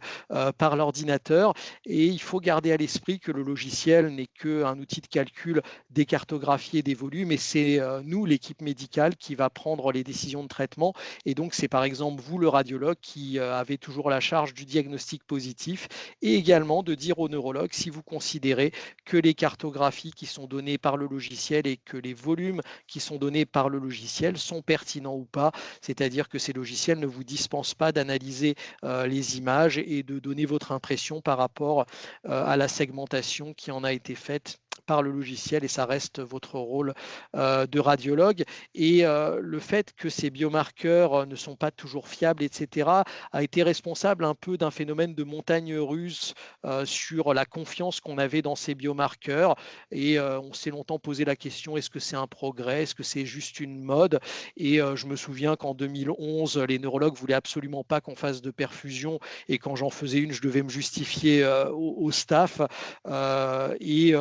par l'ordinateur. Et il faut garder à l'esprit que le logiciel n'est qu'un outil de calcul des cartographies et des volumes, et c'est nous, l'équipe médicale, qui va prendre les décisions de traitement. Et donc, c'est par exemple vous, le radiologue, qui avez toujours la charge du diagnostic positif et également de dire au neurologue si vous considérez que les cartographies qui sont données par le logiciel et que les volumes qui sont donnés par le logiciel sont pertinents ou pas. C'est-à-dire que ces logiciels ne vous dispensent pas d'analyser les images et de donner votre impression par rapport à la segmentation qui en a été faite par le logiciel, et ça reste votre rôle de radiologue. Et le fait que ces biomarqueurs ne sont pas toujours fiables, etc., a été responsable un peu d'un phénomène de montagne russe sur la confiance qu'on avait dans ces biomarqueurs. Et on s'est longtemps posé la question, est-ce que c'est un progrès? Est-ce que c'est juste une mode? Et je me souviens qu'en 2011, les neurologues voulaient absolument pas qu'on fasse de perfusion, et quand j'en faisais une, je devais me justifier au staff. Et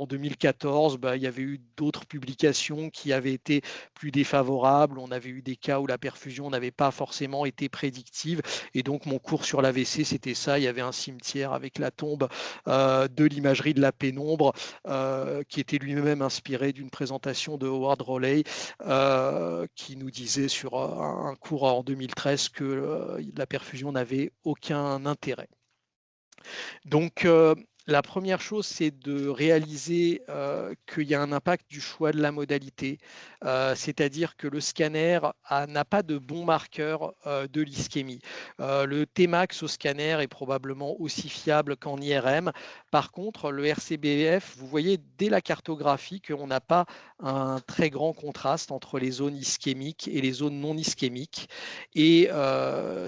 en 2014, il y avait eu d'autres publications qui avaient été plus défavorables. On avait eu des cas où la perfusion n'avait pas forcément été prédictive. Et donc, mon cours sur l'AVC, c'était ça. Il y avait un cimetière avec la tombe de l'imagerie de la pénombre, qui était lui-même inspiré d'une présentation de Howard Rowley, qui nous disait sur un cours en 2013 que la perfusion n'avait aucun intérêt. Donc, la première chose, c'est de réaliser qu'il y a un impact du choix de la modalité, c'est-à-dire que le scanner n'a pas de bon marqueur de l'ischémie. Le Tmax au scanner est probablement aussi fiable qu'en IRM. Par contre, le RCBF, vous voyez dès la cartographie qu'on n'a pas un très grand contraste entre les zones ischémiques et les zones non ischémiques. Et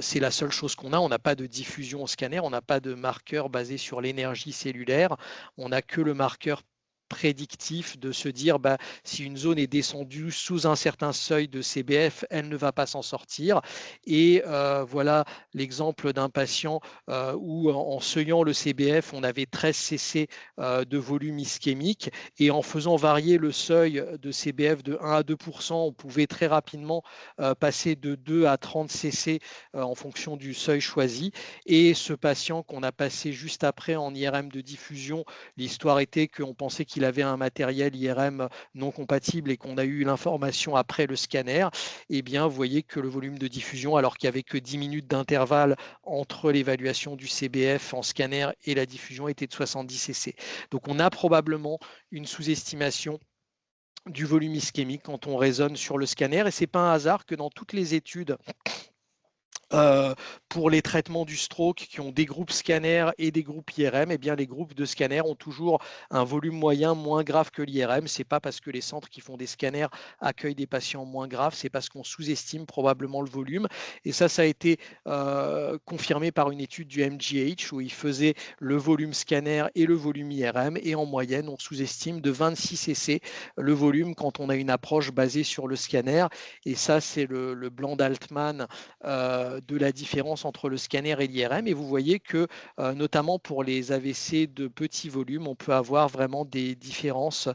c'est la seule chose qu'on a. On n'a pas de diffusion au scanner, on n'a pas de marqueur basé sur l'énergie cellulaire, on n'a que le marqueur prédictif de se dire si une zone est descendue sous un certain seuil de CBF, elle ne va pas s'en sortir. Et voilà l'exemple d'un patient où en seuillant le CBF, on avait 13 cc de volume ischémique, et en faisant varier le seuil de CBF de 1 à 2%, on pouvait très rapidement passer de 2 à 30 cc en fonction du seuil choisi. Et ce patient qu'on a passé juste après en IRM de diffusion, l'histoire était qu'on pensait qu'il avait un matériel IRM non compatible et qu'on a eu l'information après le scanner. Eh bien, vous voyez que le volume de diffusion, alors qu'il n'y avait que 10 minutes d'intervalle entre l'évaluation du CBF en scanner et la diffusion, était de 70 cc. Donc, on a probablement une sous-estimation du volume ischémique quand on raisonne sur le scanner. Et ce n'est pas un hasard que dans toutes les études pour les traitements du stroke qui ont des groupes scanners et des groupes IRM, eh bien les groupes de scanners ont toujours un volume moyen moins grave que l'IRM. Ce n'est pas parce que les centres qui font des scanners accueillent des patients moins graves, c'est parce qu'on sous-estime probablement le volume. Et ça a été confirmé par une étude du MGH où il faisait le volume scanner et le volume IRM, et en moyenne, on sous-estime de 26 cc le volume quand on a une approche basée sur le scanner. Et ça, c'est le blanc d'Altman de la différence entre le scanner et l'IRM. Et vous voyez que, notamment pour les AVC de petit volume, on peut avoir vraiment des différences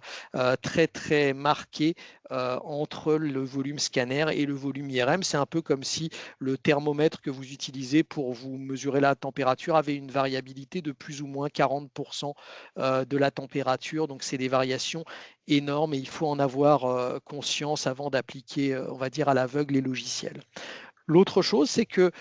très, très marquées entre le volume scanner et le volume IRM. C'est un peu comme si le thermomètre que vous utilisez pour vous mesurer la température avait une variabilité de plus ou moins 40% de la température. Donc, c'est des variations énormes et il faut en avoir conscience avant d'appliquer, on va dire, à l'aveugle les logiciels. L'autre chose, c'est que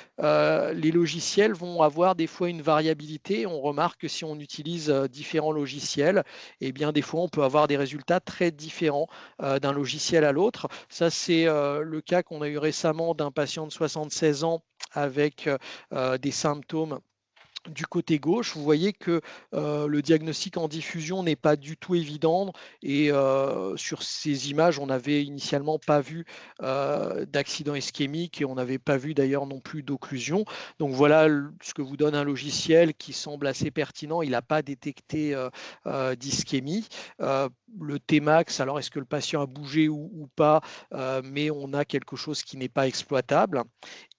les logiciels vont avoir des fois une variabilité. On remarque que si on utilise différents logiciels, eh bien, des fois, on peut avoir des résultats très différents d'un logiciel à l'autre. Ça, c'est le cas qu'on a eu récemment d'un patient de 76 ans avec des symptômes du côté gauche. Vous voyez que le diagnostic en diffusion n'est pas du tout évident, et sur ces images, on n'avait initialement pas vu d'accident ischémique, et on n'avait pas vu d'ailleurs non plus d'occlusion. Donc voilà ce que vous donne un logiciel qui semble assez pertinent. Il n'a pas détecté d'ischémie. Le Tmax, alors est-ce que le patient a bougé ou pas, mais on a quelque chose qui n'est pas exploitable.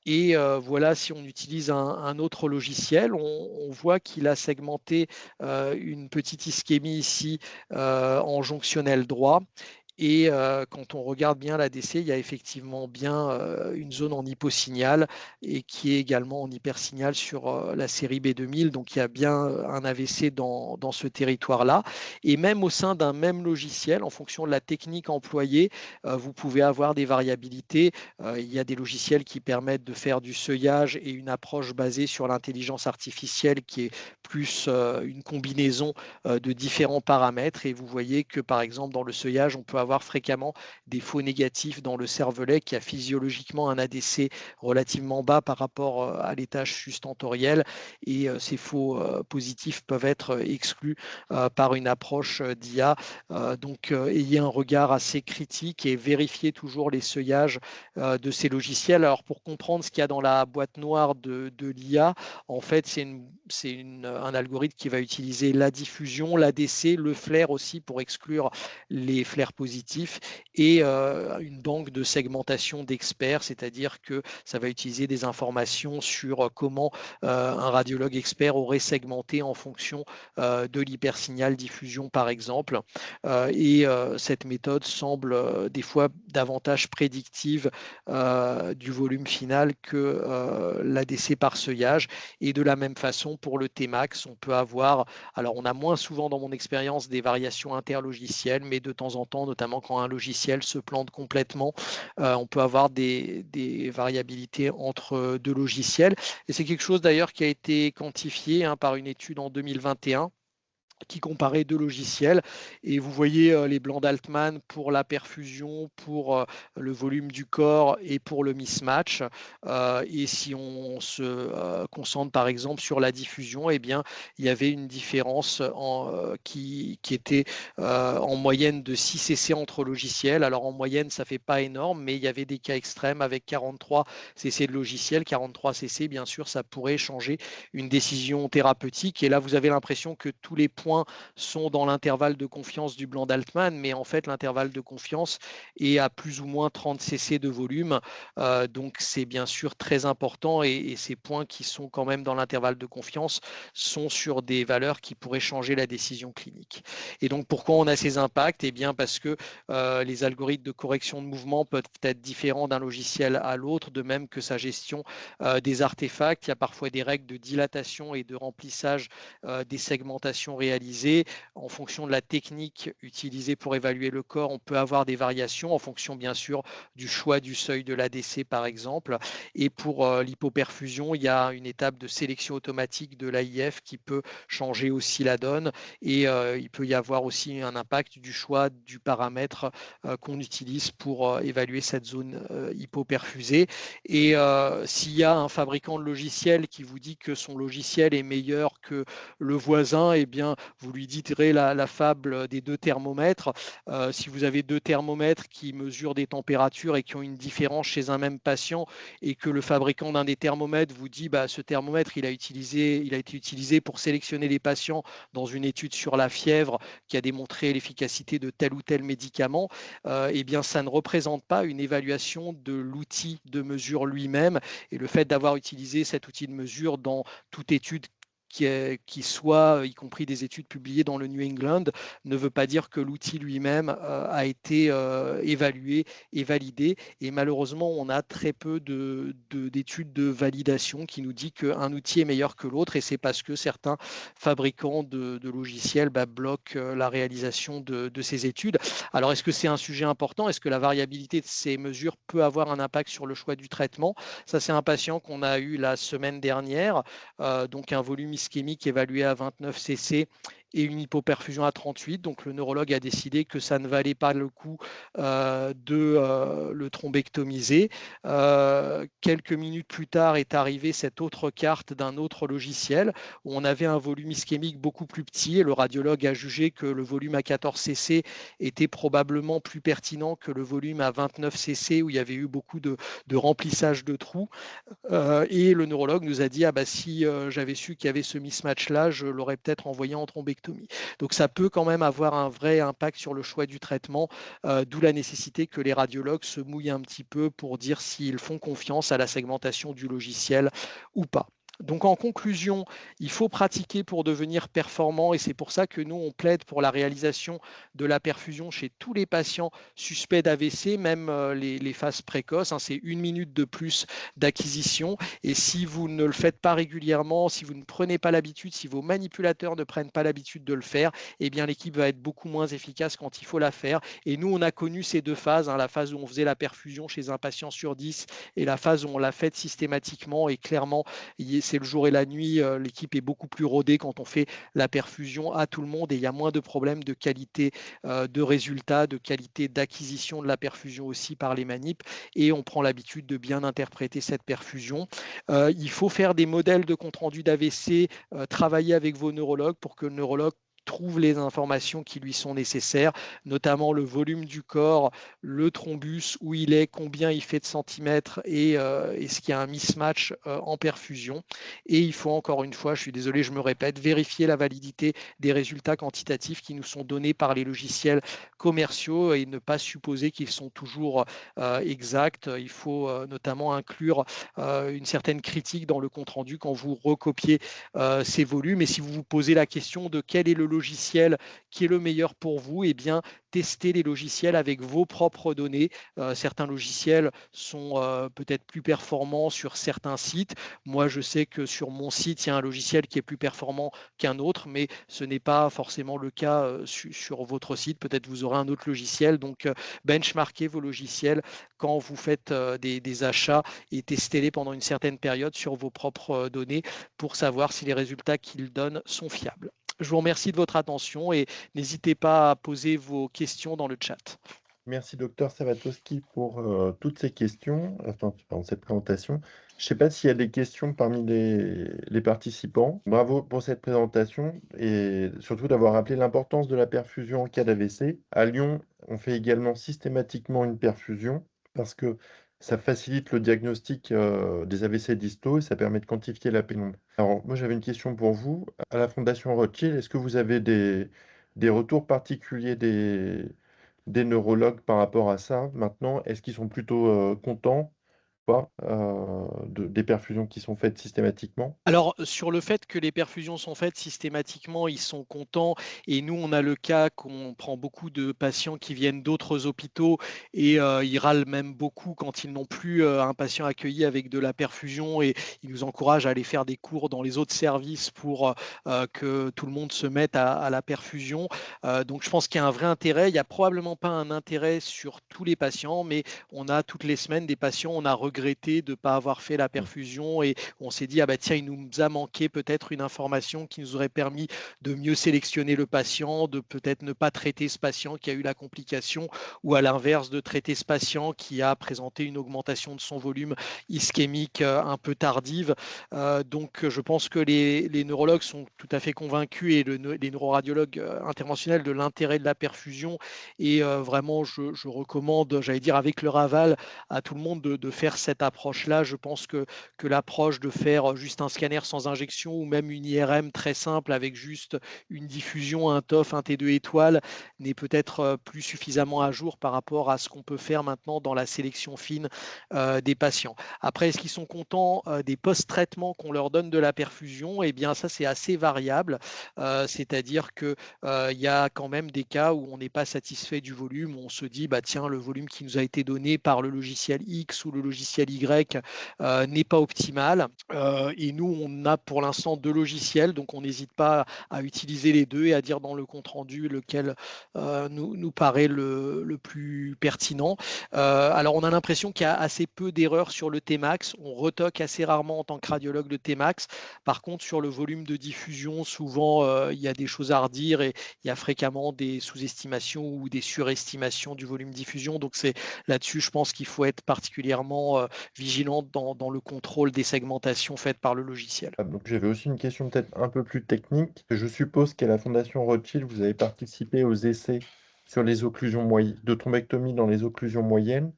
Et voilà, si on utilise un autre logiciel, on voit qu'il a segmenté une petite ischémie ici en jonctionnel droit. Et quand on regarde bien l'ADC, il y a effectivement bien une zone en hyposignal et qui est également en hypersignal sur la série B2000. Donc, il y a bien un AVC dans ce territoire-là. Et même au sein d'un même logiciel, en fonction de la technique employée, vous pouvez avoir des variabilités. Il y a des logiciels qui permettent de faire du seuillage et une approche basée sur l'intelligence artificielle qui est plus une combinaison de différents paramètres. Et vous voyez que, par exemple, dans le seuillage, on peut avoir fréquemment des faux négatifs dans le cervelet qui a physiologiquement un ADC relativement bas par rapport à l'étage sustentoriel, et ces faux positifs peuvent être exclus par une approche d'IA. Donc ayez un regard assez critique et vérifiez toujours les seuillages de ces logiciels. Alors, pour comprendre ce qu'il y a dans la boîte noire de l'IA, en fait, c'est un algorithme qui va utiliser la diffusion, l'ADC, le flair aussi pour exclure les flairs positifs, dispositif et une banque de segmentation d'experts, c'est-à-dire que ça va utiliser des informations sur comment un radiologue expert aurait segmenté en fonction de l'hypersignal diffusion par exemple. Et cette méthode semble des fois davantage prédictive du volume final que l'ADC par seuillage. Et de la même façon pour le Tmax, on peut avoir, alors on a moins souvent dans mon expérience des variations interlogicielles, mais de temps en temps, notamment quand un logiciel se plante complètement, on peut avoir des variabilités entre deux logiciels. Et c'est quelque chose d'ailleurs qui a été quantifié par une étude en 2021 qui comparait deux logiciels. Et vous voyez les blancs d'Altman pour la perfusion, pour le volume du corps et pour le mismatch. Et si on se concentre par exemple sur la diffusion, eh bien, il y avait une différence qui était en moyenne de 6 cc entre logiciels. Alors en moyenne, ça ne fait pas énorme, mais il y avait des cas extrêmes avec 43 cc de logiciel. 43 cc, bien sûr, ça pourrait changer une décision thérapeutique. Et là, vous avez l'impression que tous les points sont dans l'intervalle de confiance du blanc d'Altman, mais en fait l'intervalle de confiance est à plus ou moins 30 cc de volume, donc c'est bien sûr très important et ces points qui sont quand même dans l'intervalle de confiance sont sur des valeurs qui pourraient changer la décision clinique. Et donc pourquoi on a ces impacts? Eh bien parce que les algorithmes de correction de mouvement peuvent être différents d'un logiciel à l'autre, de même que sa gestion des artefacts. Il y a parfois des règles de dilatation et de remplissage des segmentations réalisées. En fonction de la technique utilisée pour évaluer le corps, on peut avoir des variations en fonction bien sûr du choix du seuil de l'ADC par exemple. Et pour l'hypoperfusion, il y a une étape de sélection automatique de l'AIF qui peut changer aussi la donne et il peut y avoir aussi un impact du choix du paramètre qu'on utilise pour évaluer cette zone hypoperfusée. Et s'il y a un fabricant de logiciel qui vous dit que son logiciel est meilleur que le voisin, eh bien vous lui direz la fable des deux thermomètres. Si vous avez deux thermomètres qui mesurent des températures et qui ont une différence chez un même patient et que le fabricant d'un des thermomètres vous dit ce thermomètre il a été utilisé pour sélectionner les patients dans une étude sur la fièvre qui a démontré l'efficacité de tel ou tel médicament, eh bien ça ne représente pas une évaluation de l'outil de mesure lui-même. Et le fait d'avoir utilisé cet outil de mesure dans toute étude qui soit, y compris des études publiées dans le New England, ne veut pas dire que l'outil lui-même a été évalué et validé. Et malheureusement, on a très peu d'études de validation qui nous dit qu'un outil est meilleur que l'autre, et c'est parce que certains fabricants de logiciels bloquent la réalisation de ces études. Alors, est-ce que c'est un sujet important? Est-ce que la variabilité de ces mesures peut avoir un impact sur le choix du traitement? Ça, c'est un patient qu'on a eu la semaine dernière, donc un volume ischémique évalué à 29 cc et une hypoperfusion à 38. Donc le neurologue a décidé que ça ne valait pas le coup de le thrombectomiser. Quelques minutes plus tard est arrivée cette autre carte d'un autre logiciel où on avait un volume ischémique beaucoup plus petit et le radiologue a jugé que le volume à 14 cc était probablement plus pertinent que le volume à 29 cc où il y avait eu beaucoup de remplissage de trous. Et le neurologue nous a dit si j'avais su qu'il y avait ce mismatch-là, je l'aurais peut-être envoyé en thrombectomie. Donc ça peut quand même avoir un vrai impact sur le choix du traitement, d'où la nécessité que les radiologues se mouillent un petit peu pour dire s'ils font confiance à la segmentation du logiciel ou pas. Donc en conclusion, il faut pratiquer pour devenir performant et c'est pour ça que nous, on plaide pour la réalisation de la perfusion chez tous les patients suspects d'AVC, même les phases précoces. C'est 1 minute de plus d'acquisition et si vous ne le faites pas régulièrement, si vous ne prenez pas l'habitude, si vos manipulateurs ne prennent pas l'habitude de le faire, eh bien l'équipe va être beaucoup moins efficace quand il faut la faire. Et nous, on a connu ces deux phases, la phase où on faisait la perfusion chez un patient sur 10 et la phase où on l'a faite systématiquement et clairement, c'est le jour et la nuit, l'équipe est beaucoup plus rodée quand on fait la perfusion à tout le monde et il y a moins de problèmes de qualité de résultats, de qualité d'acquisition de la perfusion aussi par les manips et on prend l'habitude de bien interpréter cette perfusion. Il faut faire des modèles de compte rendu d'AVC, travailler avec vos neurologues pour que le neurologue trouve les informations qui lui sont nécessaires, notamment le volume du corps, le thrombus, où il est, combien il fait de centimètres et est-ce qu'il y a un mismatch en perfusion. Et il faut encore une fois, je suis désolé, je me répète, vérifier la validité des résultats quantitatifs qui nous sont donnés par les logiciels commerciaux et ne pas supposer qu'ils sont toujours exacts. Il faut notamment inclure une certaine critique dans le compte-rendu quand vous recopiez ces volumes. Et si vous vous posez la question de quel est le logiciel qui est le meilleur pour vous, eh bien, testez les logiciels avec vos propres données. Certains logiciels sont peut-être plus performants sur certains sites. Moi, je sais que sur mon site, il y a un logiciel qui est plus performant qu'un autre, mais ce n'est pas forcément le cas sur votre site. Peut-être vous aurez un autre logiciel. Donc, benchmarkez vos logiciels quand vous faites des achats et testez-les pendant une certaine période sur vos propres données pour savoir si les résultats qu'ils donnent sont fiables. Je vous remercie de votre attention et n'hésitez pas à poser vos questions dans le chat. Merci, docteur Savatowski, pour toutes ces questions, enfin, pardon, cette présentation. Je ne sais pas s'il y a des questions parmi les participants. Bravo pour cette présentation et surtout d'avoir rappelé l'importance de la perfusion en cas d'AVC. À Lyon, on fait également systématiquement une perfusion parce que ça facilite le diagnostic des AVC distaux et ça permet de quantifier la pénombre. Alors, moi, j'avais une question pour vous. À la Fondation Rothschild, est-ce que vous avez des retours particuliers des neurologues par rapport à ça maintenant? Est-ce qu'ils sont plutôt contents ou pas des perfusions qui sont faites systématiquement? Alors, sur le fait que les perfusions sont faites systématiquement, ils sont contents. Et nous, on a le cas qu'on prend beaucoup de patients qui viennent d'autres hôpitaux et ils râlent même beaucoup quand ils n'ont plus un patient accueilli avec de la perfusion et ils nous encouragent à aller faire des cours dans les autres services pour que tout le monde se mette à la perfusion. Donc, je pense qu'il y a un vrai intérêt. Il n'y a probablement pas un intérêt sur tous les patients, mais on a toutes les semaines des patients, on a regretté de ne pas avoir fait la perfusion et on s'est dit, ah bah tiens, il nous a manqué peut-être une information qui nous aurait permis de mieux sélectionner le patient, de peut-être ne pas traiter ce patient qui a eu la complication ou à l'inverse de traiter ce patient qui a présenté une augmentation de son volume ischémique un peu tardive. Donc je pense que les neurologues sont tout à fait convaincus et les neuroradiologues interventionnels de l'intérêt de la perfusion et vraiment je recommande, j'allais dire avec leur aval, à tout le monde de faire cette approche-là. Je pense que l'approche de faire juste un scanner sans injection ou même une IRM très simple avec juste une diffusion, un TOF, un T2 étoile n'est peut-être plus suffisamment à jour par rapport à ce qu'on peut faire maintenant dans la sélection fine des patients. Après, est-ce qu'ils sont contents des post-traitements qu'on leur donne de la perfusion? Eh bien, ça, c'est assez variable. C'est-à-dire qu'il y a quand même des cas où on n'est pas satisfait du volume, où on se dit, bah, tiens, le volume qui nous a été donné par le logiciel X ou le logiciel Y n'est pas optimal. Et nous, on a pour l'instant 2 logiciels, donc on n'hésite pas à utiliser les deux et à dire dans le compte-rendu lequel nous paraît le plus pertinent. Alors, on a l'impression qu'il y a assez peu d'erreurs sur le Tmax. On retoque assez rarement en tant que radiologue le Tmax. Par contre, sur le volume de diffusion, souvent, il y a des choses à redire et il y a fréquemment des sous-estimations ou des surestimations du volume de diffusion. Donc, c'est là-dessus, je pense qu'il faut être particulièrement vigilant dans le contrôle des segmentations faites par le logiciel. Donc j'avais aussi une question peut-être un peu plus technique. Je suppose qu'à la Fondation Rothschild, vous avez participé aux essais sur les occlusions moyennes, de thrombectomie dans les occlusions moyennes.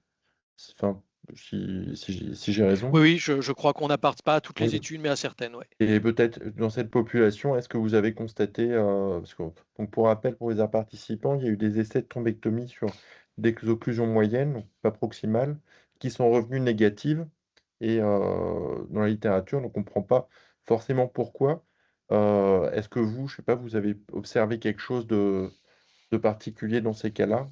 Enfin, si j'ai raison. Oui, oui, je crois qu'on n'apporte pas à toutes les Oui. études, mais à certaines, oui. Et peut-être dans cette population, est-ce que vous avez constaté, donc pour rappel, pour les participants, il y a eu des essais de thrombectomie sur des occlusions moyennes, donc pas proximales, qui sont revenues négatives. Et dans la littérature, on ne comprend pas forcément pourquoi. Est-ce que vous, je sais pas, vous avez observé quelque chose de particulier dans ces cas-là?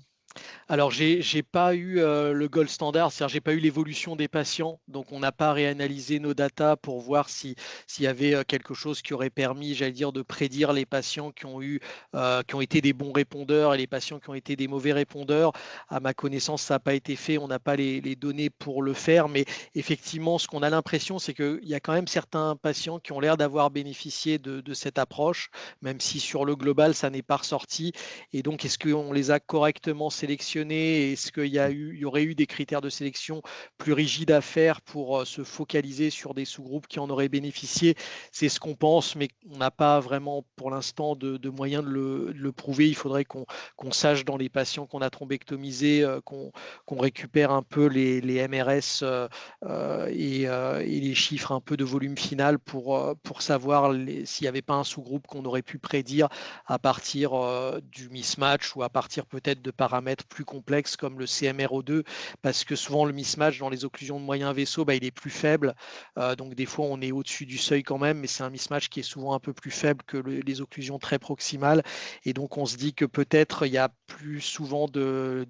Alors, j'ai pas eu le gold standard, c'est-à-dire j'ai pas eu l'évolution des patients, donc on n'a pas réanalysé nos datas pour voir s'il y avait quelque chose qui aurait permis, j'allais dire, de prédire les patients qui ont été des bons répondeurs et les patients qui ont été des mauvais répondeurs. À ma connaissance, ça n'a pas été fait, on n'a pas les données pour le faire, mais effectivement, ce qu'on a l'impression, c'est qu'il y a quand même certains patients qui ont l'air d'avoir bénéficié de cette approche, même si sur le global, ça n'est pas ressorti. Et donc, est-ce qu'on les a correctement sélectionnés sélectionné? Est-ce qu'il y aurait eu des critères de sélection plus rigides à faire pour se focaliser sur des sous-groupes qui en auraient bénéficié? C'est ce qu'on pense, mais on n'a pas vraiment pour l'instant de moyens de le prouver. Il faudrait qu'on sache dans les patients qu'on a thrombectomisés, qu'on récupère un peu les MRS et les chiffres un peu de volume final pour savoir s'il n'y avait pas un sous-groupe qu'on aurait pu prédire à partir du mismatch ou à partir peut-être de paramètres plus complexes comme le CMRO2, parce que souvent le mismatch dans les occlusions de moyens vaisseaux, il est plus faible. Donc des fois on est au-dessus du seuil quand même, mais c'est un mismatch qui est souvent un peu plus faible que les occlusions très proximales. Et donc on se dit que peut-être il y a plus souvent de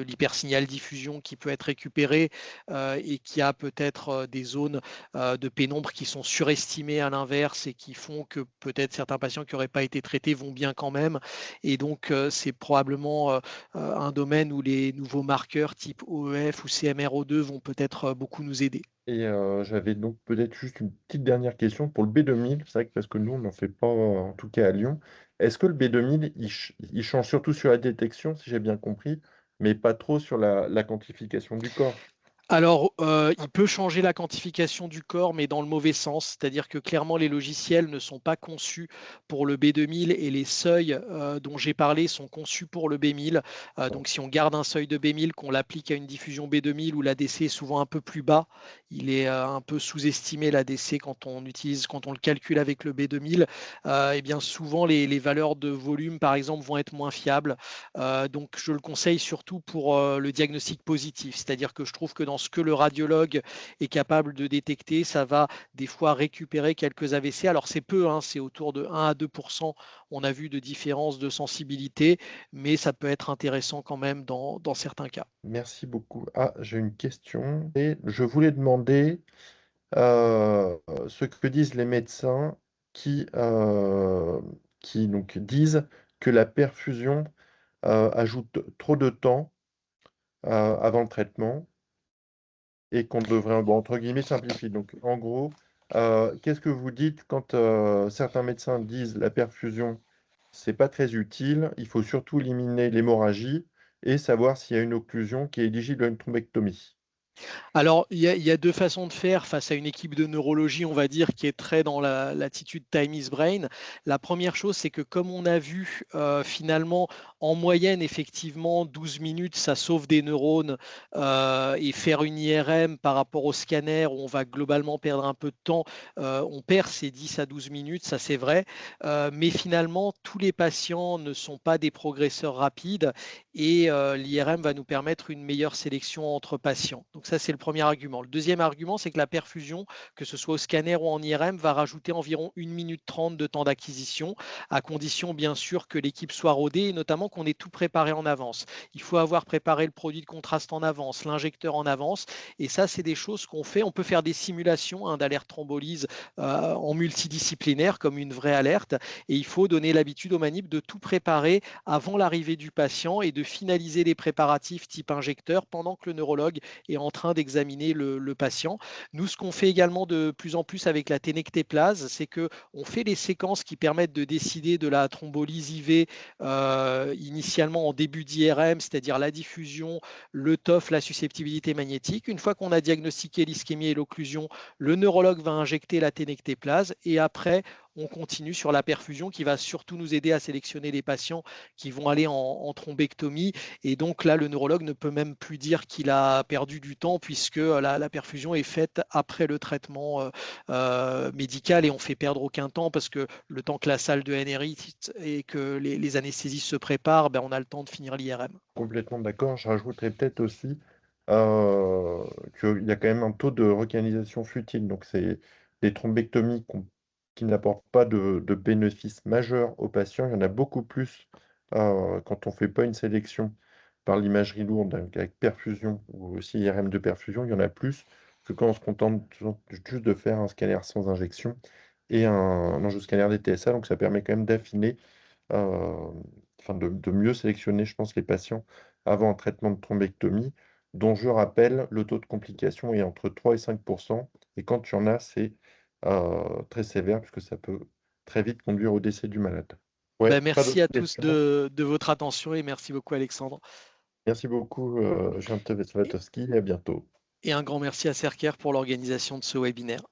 l'hypersignal diffusion qui peut être récupéré et qu'il y a peut-être des zones de pénombre qui sont surestimées à l'inverse et qui font que peut-être certains patients qui n'auraient pas été traités vont bien quand même. Et donc c'est probablement un domaine où les nouveaux marqueurs type OEF ou CMRO2 vont peut-être beaucoup nous aider. Et j'avais donc peut-être juste une petite dernière question pour le B2000. C'est vrai que parce que nous, on n'en fait pas, en tout cas à Lyon. Est-ce que le B2000, il change surtout sur la détection, si j'ai bien compris, mais pas trop sur la quantification du corps? Alors, il peut changer la quantification du corps, mais dans le mauvais sens. C'est-à-dire que clairement, les logiciels ne sont pas conçus pour le B2000 et les seuils dont j'ai parlé sont conçus pour le B1000. Donc, si on garde un seuil de B1000, qu'on l'applique à une diffusion B2000 où l'ADC est souvent un peu plus bas, il est un peu sous-estimé l'ADC quand on le calcule avec le B2000. Et bien souvent, les valeurs de volume, par exemple, vont être moins fiables. Donc, je le conseille surtout pour le diagnostic positif. C'est-à-dire que je trouve que dans ce que le radiologue est capable de détecter, ça va des fois récupérer quelques AVC. Alors c'est peu, hein, c'est autour de 1 à 2%, on a vu de différence de sensibilité, mais ça peut être intéressant quand même dans certains cas. Merci beaucoup. Ah, j'ai une question. Et je voulais demander ce que disent les médecins qui, qui donc disent que la perfusion ajoute trop de temps avant le traitement et qu'on devrait, bon, entre guillemets, simplifier. Donc, en gros, qu'est-ce que vous dites quand certains médecins disent la perfusion, c'est pas très utile, il faut surtout éliminer l'hémorragie et savoir s'il y a une occlusion qui est éligible à une thrombectomie? Alors, il y a deux façons de faire face à une équipe de neurologie, on va dire, qui est très dans l'attitude time is brain. La première chose, c'est que comme on a vu, finalement, en moyenne, effectivement, 12 minutes, ça sauve des neurones et faire une IRM par rapport au scanner où on va globalement perdre un peu de temps, on perd ces 10 à 12 minutes, ça c'est vrai. Mais finalement, tous les patients ne sont pas des progresseurs rapides et l'IRM va nous permettre une meilleure sélection entre patients. Donc ça, c'est le premier argument. Le deuxième argument, c'est que la perfusion, que ce soit au scanner ou en IRM, va rajouter environ 1 minute 30 de temps d'acquisition, à condition bien sûr que l'équipe soit rodée et notamment qu'on ait tout préparé en avance. Il faut avoir préparé le produit de contraste en avance, l'injecteur en avance, et ça, c'est des choses qu'on fait. On peut faire des simulations d'alerte thrombolyse en multidisciplinaire comme une vraie alerte, et il faut donner l'habitude aux manips de tout préparer avant l'arrivée du patient et de finaliser les préparatifs type injecteur pendant que le neurologue est en train d'examiner le patient. Nous, ce qu'on fait également de plus en plus avec la ténectéplase, c'est qu'on fait les séquences qui permettent de décider de la thrombolyse IV initialement en début d'IRM, c'est-à-dire la diffusion, le TOF, la susceptibilité magnétique. Une fois qu'on a diagnostiqué l'ischémie et l'occlusion, le neurologue va injecter la ténectéplase et après, on continue sur la perfusion qui va surtout nous aider à sélectionner les patients qui vont aller en thrombectomie. Et donc là, le neurologue ne peut même plus dire qu'il a perdu du temps puisque la perfusion est faite après le traitement médical et on fait perdre aucun temps parce que le temps que la salle de NRI et que les anesthésistes se préparent, on a le temps de finir l'IRM. Complètement d'accord. Je rajouterais peut-être aussi qu'il y a quand même un taux de recanalisation futile. Donc, c'est des thrombectomies qui n'apportent pas de bénéfices majeurs aux patients. Il y en a beaucoup plus quand on ne fait pas une sélection par l'imagerie lourde donc avec perfusion ou aussi IRM de perfusion. Il y en a plus que quand on se contente juste de faire un scanner sans injection et un angioscanner des TSA. Donc, ça permet quand même d'affiner euh, enfin de mieux sélectionner, je pense, les patients avant un traitement de thrombectomie, dont je rappelle, le taux de complication est entre 3 et 5%. Et quand il y en a, c'est très sévère, puisque ça peut très vite conduire au décès du malade. Ouais, pas Merci d'autres à tous questions. de votre attention et merci beaucoup Alexandre. Merci beaucoup, Jean Savatowski, et à bientôt. Et un grand merci à Serker pour l'organisation de ce webinaire.